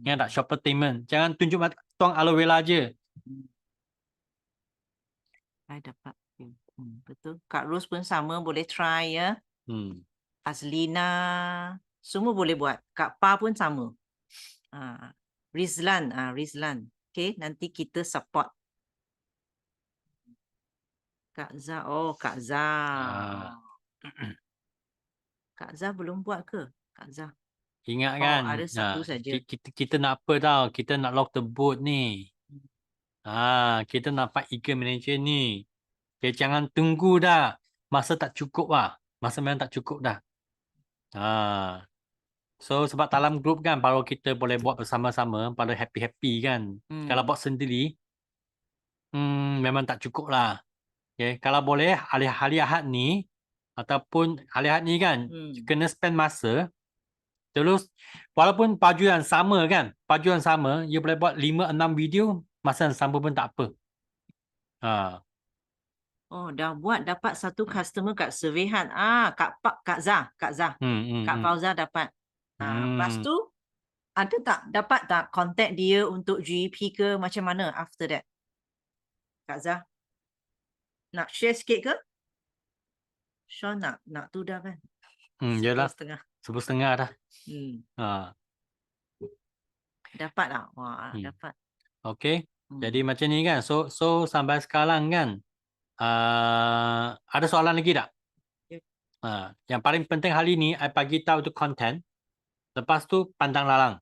[SPEAKER 1] Ya tak, shoppertainment. Jangan tunjuk tuang aloe vera je.
[SPEAKER 2] I dapat. Betul. Kak Ros pun sama, boleh try ya. Azlina, semua boleh buat. Kak Pa pun sama. Rizlan. Okay, nanti kita support. Kak Zah. Kak Zah. Kak Zah belum buat ke? Kak Zah.
[SPEAKER 1] Ingat kan?
[SPEAKER 2] Ada satu saja.
[SPEAKER 1] Kita nak apa tau? Kita nak lock the boat ni. Kita nak fight Eagle Manager ni. Okay, jangan tunggu dah. Masa tak cukup lah. Masa memang tak cukup dah. So sebab dalam grup kan baru kita boleh buat bersama-sama, pada happy-happy kan. Kalau buat sendiri, memang tak cukup lah. Okay, kalau boleh hari Ahad ni ataupun hari Ahad ni kan, kena spend masa. Terus walaupun baju yang sama kan, baju yang sama, you boleh buat 5-6 video masa yang sama pun tak apa.
[SPEAKER 2] Dah buat dapat satu customer kat Surveyhat. Kak Zah. Kak Fauza dapat. Lepas tu ada tak dapat tak contact dia untuk GEP ke macam mana after that? Kak Zah. Nak share sikit ke? Sean nak tu dah kan?
[SPEAKER 1] Yalah.
[SPEAKER 2] 11.30
[SPEAKER 1] dah.
[SPEAKER 2] Dapat tak? Dapat.
[SPEAKER 1] Okay. Jadi macam ni kan. So sampai sekarang kan, ada soalan lagi tak? Yang paling penting hari ni, I bagi tahu tu content. Lepas tu pantang larang.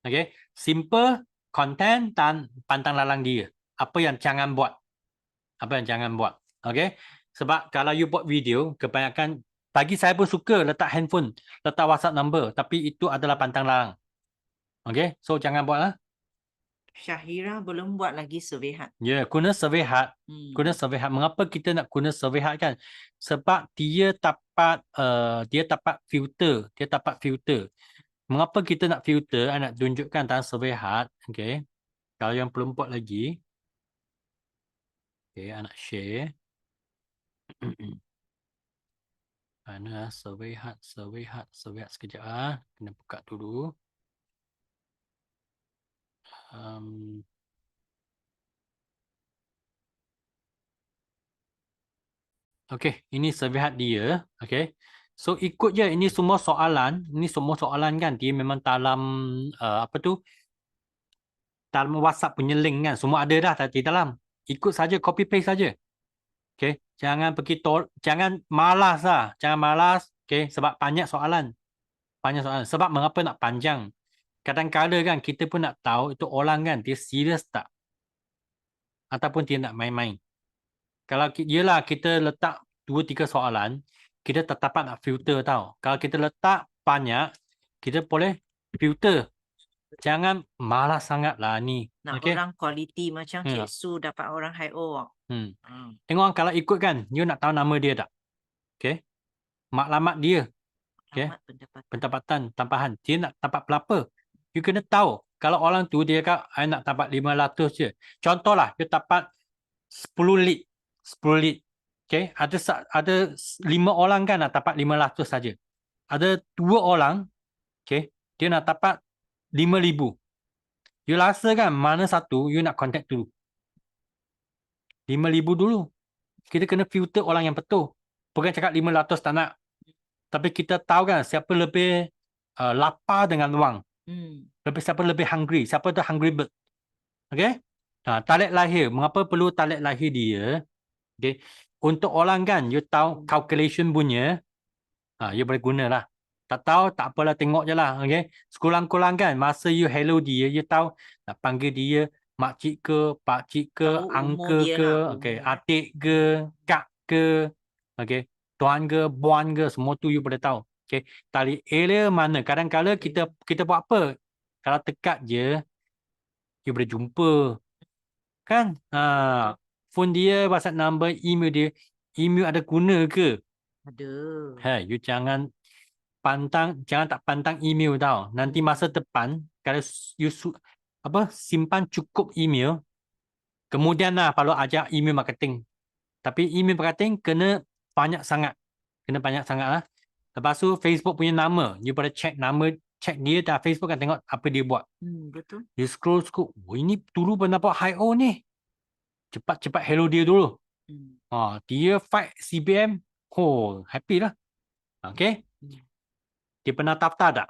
[SPEAKER 1] Okay. Simple, content dan pantang larang dia. Apa yang jangan buat. Okay. Sebab kalau you buat video, kebanyakan, bagi saya pun suka letak handphone, letak WhatsApp number. Tapi itu adalah pantang larang. Okay. So jangan buat lah.
[SPEAKER 2] Syahira belum buat lagi Surveyhat.
[SPEAKER 1] Guna Surveyhat. Mengapa kita nak guna Surveyhat kan? Sebab dia dapat filter. Mengapa kita nak filter? I nak tunjukkan dalam Surveyhat. Okay. Kalau yang belum buat lagi. Okay, I nak share. Mana Surveyhat sekejap . Kena buka dulu. Okey, ini Surveyhat dia. Okey. So ikut je, ini semua soalan kan, dia memang dalam dalam WhatsApp punya link kan, semua ada dah di dalam. Ikut saja, copy paste saja. Okey, jangan jangan malas lah, okey, sebab banyak soalan. Sebab mengapa nak panjang? Kadang-kadang kan kita pun nak tahu itu orang kan dia serius tak ataupun dia nak main-main. Kalau yelah kita letak 2-3 soalan, kita tak dapat nak filter tau. Kalau kita letak banyak, kita boleh filter. Jangan malas sangat lah ni.
[SPEAKER 2] Nak orang quality macam Cik Su dapat orang high-o.
[SPEAKER 1] Tengok kalau ikut kan, you nak tahu nama dia tak? Okay. Maklumat dia. Okay. Pendapatan tambahan. Dia nak dapat berapa? You kena tahu. Kalau orang tu dia kata, I nak dapat 500 je. Contohlah, you dapat 10 lead. Okay. Ada 5 orang kan nak dapat 500 saja. Ada 2 orang, okay, dia nak dapat 5,000. You rasa kan mana satu you nak contact dulu? 5,000 dulu. Kita kena filter orang yang betul. Bukan cakap 500 tak nak. Tapi kita tahu kan siapa lebih lapar dengan wang. Siapa lebih hungry. Siapa tu hungry bird. Okay. Tarikh lahir. Mengapa perlu tarikh lahir dia? Okay. Untuk orang kan, you tahu calculation punya. You boleh guna lah. Tak tahu, tak apalah, tengok je lah. Okay. Sekurang-kurang kan, masa you hello dia, you tahu nak panggil dia makcik ke, pakcik ke,
[SPEAKER 2] Tahu umur
[SPEAKER 1] uncle
[SPEAKER 2] dia
[SPEAKER 1] ke,
[SPEAKER 2] lah,
[SPEAKER 1] okey,
[SPEAKER 2] umur.
[SPEAKER 1] adik ke, kak ke, okey, tuan ke, puan ke, semua tu you boleh tahu. Okey, tali area mana? Kadang-kadang kita buat apa? Kalau tekat je, you boleh jumpa. Kan? Phone dia, WhatsApp number, email dia. Email ada guna ke?
[SPEAKER 2] Ada.
[SPEAKER 1] Hey, you jangan tak pantang email tau. Nanti masa depan, kalau you simpan cukup email, kemudian lah kalau ajar email marketing. Tapi email marketing kena banyak sangat. Kena banyak sangat lah. Lepas tu Facebook punya nama. You boleh check nama, check dia dah Facebook kan tengok apa dia buat.
[SPEAKER 2] Betul.
[SPEAKER 1] You scroll. Oh, ini dulu pernah buat hi-o ni. Cepat-cepat hello dia dulu. Dia fight CBM. Oh, happy lah. Okay. Dia pernah daftar tak?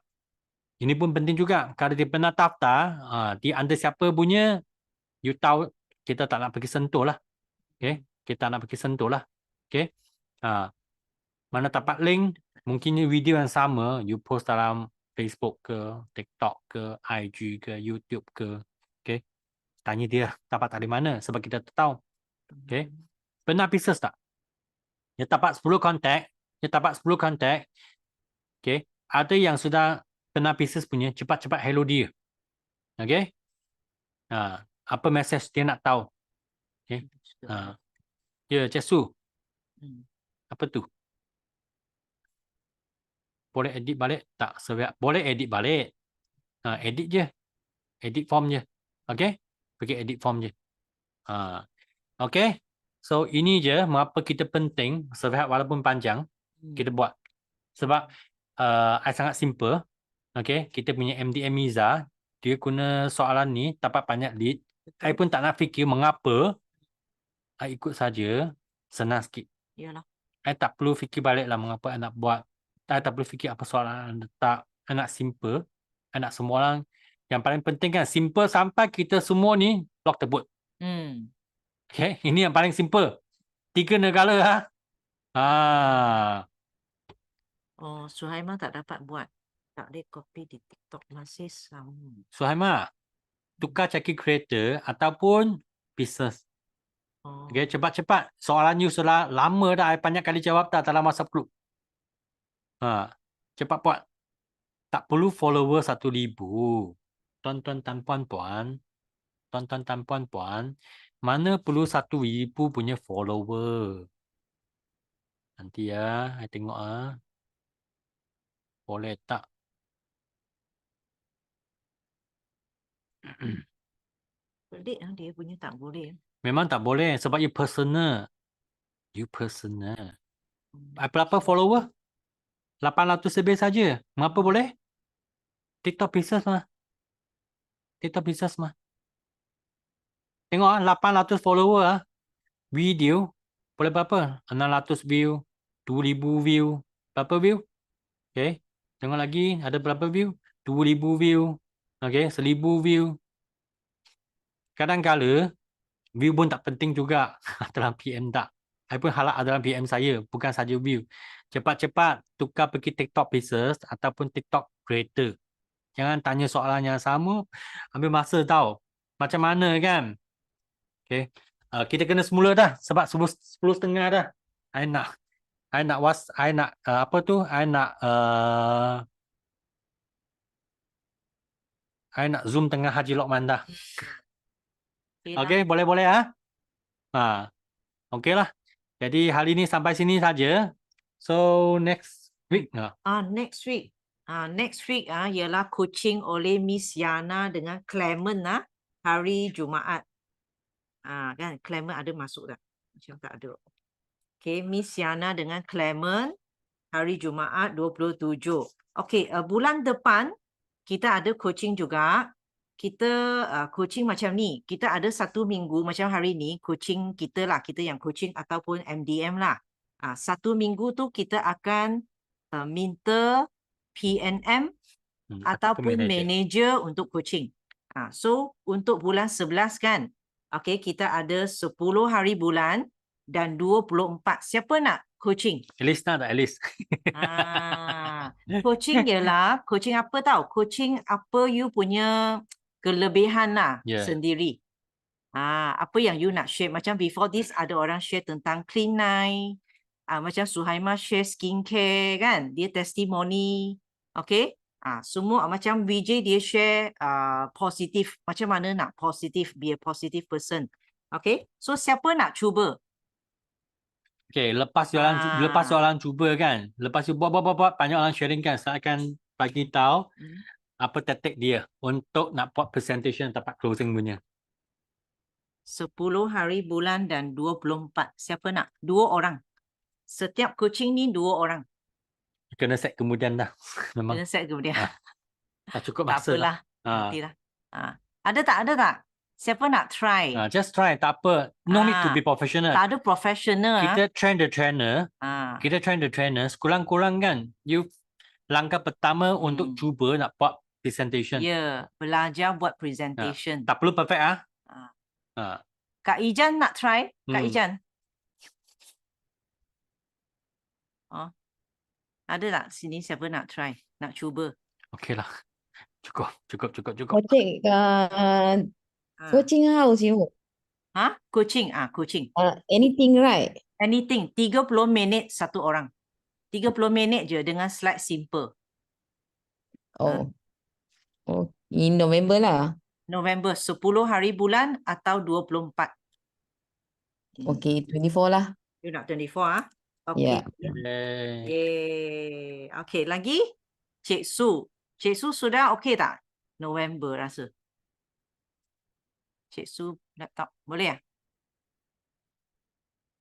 [SPEAKER 1] Ini pun penting juga. Kalau dia pernah daftar, dia under siapa punya, you tahu kita tak nak pergi sentuh lah. Okay. Kita nak pergi sentuh lah. Okay. Mana dapat link, mungkin video yang sama, you post dalam Facebook ke, TikTok ke, IG ke, YouTube ke. Okay. Tanya dia dapat dari mana sebab kita tahu. Okay. Pernah business tak? Dia dapat 10 kontak. Okay. Ada yang sudah pernah business punya, cepat-cepat hello dia. Okay. Apa message dia nak tahu. Okay. Ya, Cik Su. Apa tu? Boleh edit balik? Tak. Boleh edit balik. Edit je. Edit form je. Okay. Pergi edit form je. Okay. So, ini je mengapa kita penting, sebab walaupun panjang, kita buat. Sebab I sangat simple. Okay. Kita punya MDM Miza, dia guna soalan ni, dapat banyak lead. I pun tak nak fikir mengapa. I ikut saja. Senang sikit.
[SPEAKER 2] Yalah.
[SPEAKER 1] I tak perlu fikir balik lah mengapa I nak buat. I tak perlu fikir apa soalan I letak. I nak simple. I nak semua orang. Yang paling penting kan simple sampai kita semua ni blok tebut. Okay. Ini yang paling simple. 3 negara
[SPEAKER 2] Oh, Suhaima tak dapat buat. Tak boleh copy di TikTok. Masih sama.
[SPEAKER 1] Suhaima, tukar caki creator ataupun business. Okay, cepat-cepat. Soalan you sudah lama dah. I banyak kali jawab dah dalam WhatsApp group. Cepat buat. Tak perlu follower 1,000. Tuan-tuan dan puan-puan. Tuan-tuan dan puan-puan. Mana perlu 1,000 punya follower. Nanti ya. I tengok boleh tak?
[SPEAKER 2] Pelik lah dia punya tak boleh.
[SPEAKER 1] Memang tak boleh. Sebab you personal. You personal. Berapa follower? 800 lebih saja. Mengapa boleh? TikTok business mah. TikTok business mah. Tengok 800 follower video boleh berapa? 600 view, 2,000 view. Berapa view? Okay. Tengok lagi ada berapa view? 2,000 view. Okay, 1,000 view. Kadang-kala view pun tak penting juga dalam PM tak. I pun halak dalam PM saya, bukan saja view. Cepat-cepat tukar pergi TikTok business ataupun TikTok creator. Jangan tanya soalan yang sama, ambil masa tahu. Macam mana kan? Okay. Kita kena semula dah sebab 10:30 dah. I nak Zoom tengah Haji Lokman dah. Okay, boleh okay lah. Jadi hari ini sampai sini saja. So next week
[SPEAKER 2] Next week ialah coaching oleh Miss Yana dengan Clement hari Jumaat. Kan Clement ada masuk tak? Macam tak ada. Okay, Miss Yana dengan Clement hari Jumaat 27. Okay, bulan depan kita ada coaching juga. Kita coaching macam ni. Kita ada 1 minggu macam hari ni coaching kita lah. Kita yang coaching ataupun MDM lah. 1 minggu tu kita akan minta PNM ataupun manager untuk coaching. So untuk bulan 11 kan. Okay, kita ada 10 hari bulan dan 24. Siapa nak coaching?
[SPEAKER 1] Alice nak tak Alice?
[SPEAKER 2] Coaching ialah, coaching apa tahu? Coaching apa you punya kelebihan lah sendiri. Apa yang you nak share? Macam before this ada orang share tentang clean night. Macam Suhaima share skincare kan. Dia testimoni. Okay. Semua macam VJ dia share positif. Macam mana nak positif, be a positive person. Okay. So siapa nak cuba?
[SPEAKER 1] Okay, lepas orang cuba kan. Lepas tu buat banyak orang sharing kan. Saya akan bagi tahu apa taktik dia untuk nak buat presentation tempat closing punya.
[SPEAKER 2] 10 hari bulan dan 24. Siapa nak? 2 orang. Setiap coaching ni 2 orang.
[SPEAKER 1] Kena set kemudian dah. Memang.
[SPEAKER 2] Kena set kemudian.
[SPEAKER 1] Tak cukup
[SPEAKER 2] Tak
[SPEAKER 1] masa
[SPEAKER 2] apalah.
[SPEAKER 1] dah.
[SPEAKER 2] Nantilah. Ada tak? Siapa nak try?
[SPEAKER 1] Just try. Tak apa. No need to be professional.
[SPEAKER 2] Tak ada professional.
[SPEAKER 1] Kita train the trainer. Sekurang-kurang kan. You langkah pertama untuk cuba nak buat presentation.
[SPEAKER 2] Ya, belajar buat presentation.
[SPEAKER 1] Tak perlu perfect
[SPEAKER 2] Kak Ijan nak try? Kak Ijan. Ada tak sini siapa nak try? Nak cuba?
[SPEAKER 1] Okey lah. Cukup.
[SPEAKER 8] Coaching, coaching how you?
[SPEAKER 2] Coaching. Coaching.
[SPEAKER 8] Anything, right?
[SPEAKER 2] Anything. 30 minit satu orang. 30 minit je dengan slide simple.
[SPEAKER 8] In November lah.
[SPEAKER 2] November 10 hari bulan atau 24.
[SPEAKER 8] Okay, 24 lah.
[SPEAKER 2] You nak 24 Okay.
[SPEAKER 8] Yeah.
[SPEAKER 2] Okay, lagi? Cik Su. Cik Su sudah okay tak? November rasa. Cik Su laptop. Boleh ya?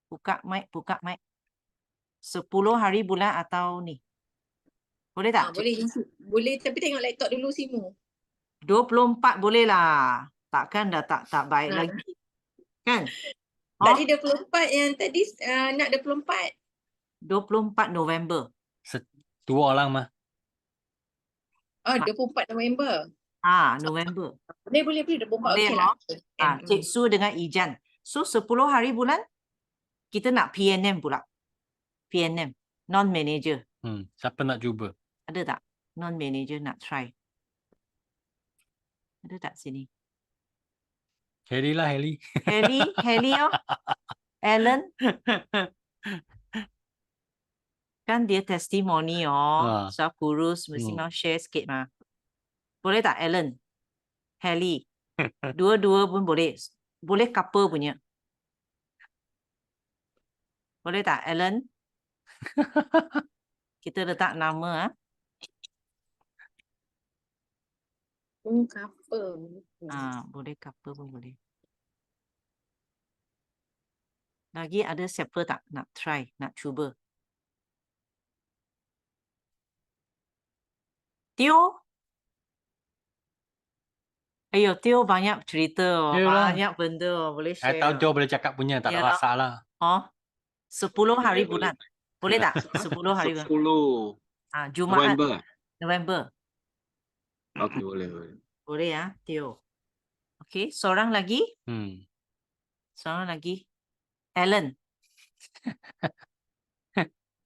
[SPEAKER 2] Buka mic. 10 hari bulan atau ni? Boleh tak?
[SPEAKER 6] Boleh tapi tengok laptop dulu Simu.
[SPEAKER 2] 24 boleh lah. Takkan dah tak baik lagi. Kan?
[SPEAKER 6] Tadi 24 yang tadi nak 24.
[SPEAKER 2] 24 November.
[SPEAKER 1] 2 orang mah.
[SPEAKER 6] 24 November.
[SPEAKER 2] November.
[SPEAKER 6] Boleh 24 okey lah.
[SPEAKER 2] Cik Su dengan Ijan. So 10 hari bulan kita nak PNM pula. PNM, non-manager.
[SPEAKER 1] Siapa nak cuba?
[SPEAKER 2] Ada tak? Non-manager nak try. Ada tak sini?
[SPEAKER 1] Harry lah, Harry.
[SPEAKER 2] Harry Alan. Kan dia testimoni so kurus mesti mau share sikit mah. Boleh tak Alan? Harry. Dua-dua pun boleh. Boleh couple punya. Boleh tak Alan? Kita letak nama
[SPEAKER 6] Couple.
[SPEAKER 2] Boleh couple pun boleh. Lagi ada siapa tak nak try, nak cuba? Tio? Tio banyak cerita, banyak benda boleh share.
[SPEAKER 1] Saya tahu Joe boleh cakap punya, tak ada masalah.
[SPEAKER 2] 10 hari bulan. Boleh tak? 10 hari bulan.
[SPEAKER 5] 10.
[SPEAKER 2] Jumaat. November.
[SPEAKER 5] Okey, boleh.
[SPEAKER 2] Boleh ya, Tio. Okey, seorang lagi? Seorang lagi. Alan.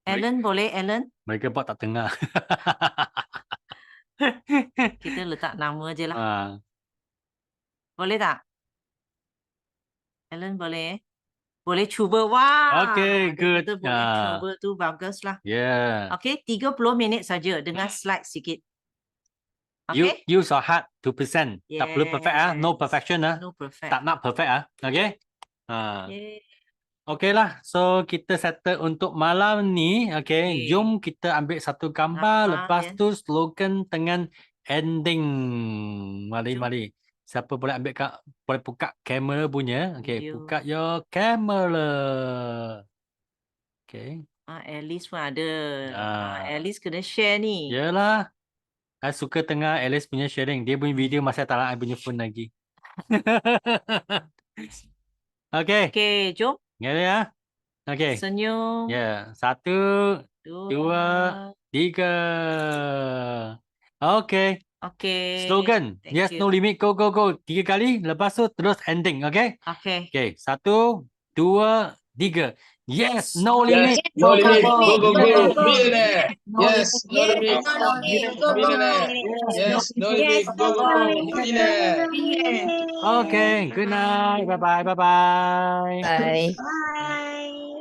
[SPEAKER 2] Alan boleh, Alan?
[SPEAKER 1] Mereka buat tak dengar.
[SPEAKER 2] Kita letak nama je lah. Boleh tak? Alan boleh? Boleh cuba. Wah.
[SPEAKER 1] Okay, good.
[SPEAKER 2] Kita boleh cuba tu bagus lah.
[SPEAKER 1] Yeah.
[SPEAKER 2] Okay, 30 minit saja dengan slide sikit. Okay?
[SPEAKER 1] Use your heart to present. Tak perlu perfect No perfection
[SPEAKER 2] No perfect.
[SPEAKER 1] Tak nak perfect Okay? Okay lah. So kita settle untuk malam ni. Okay. Jom kita ambil satu gambar. Lepas tu slogan dengan ending. Mari. Siapa boleh ambil boleh buka kamera punya. Okay. Buka your camera. Okay.
[SPEAKER 2] Alice pun ada. Alice kena share ni.
[SPEAKER 1] Yalah. Saya suka tengah Alice punya sharing. Dia punya video masih tak nak punya phone lagi. Okay.
[SPEAKER 2] Okay, jom.
[SPEAKER 1] Ya. Okay.
[SPEAKER 2] Senyum.
[SPEAKER 1] Ya. 1, 2, 3. Okay.
[SPEAKER 2] Okay.
[SPEAKER 1] Slogan. Yes, no limit. Go. 3 kali. Lepas tu terus ending. Okay.
[SPEAKER 2] Okay.
[SPEAKER 1] Okay. 1, 2, 3. Yes, no
[SPEAKER 9] Yes,
[SPEAKER 1] limit.
[SPEAKER 9] no
[SPEAKER 1] Go,
[SPEAKER 9] limit.
[SPEAKER 1] go,
[SPEAKER 9] Go, go,
[SPEAKER 1] go.
[SPEAKER 9] go. Millionaire. Yes, no
[SPEAKER 6] Yes,
[SPEAKER 9] limit.
[SPEAKER 6] no limit. Go, go,
[SPEAKER 9] Millionaire.
[SPEAKER 6] go.
[SPEAKER 9] Yes, no
[SPEAKER 6] Yes,
[SPEAKER 9] limit. Go,
[SPEAKER 6] go,
[SPEAKER 9] go,
[SPEAKER 6] go.
[SPEAKER 9] go. Millionaire.
[SPEAKER 1] Okay, good night. Bye-bye. Bye-bye.
[SPEAKER 8] Bye.
[SPEAKER 6] Bye.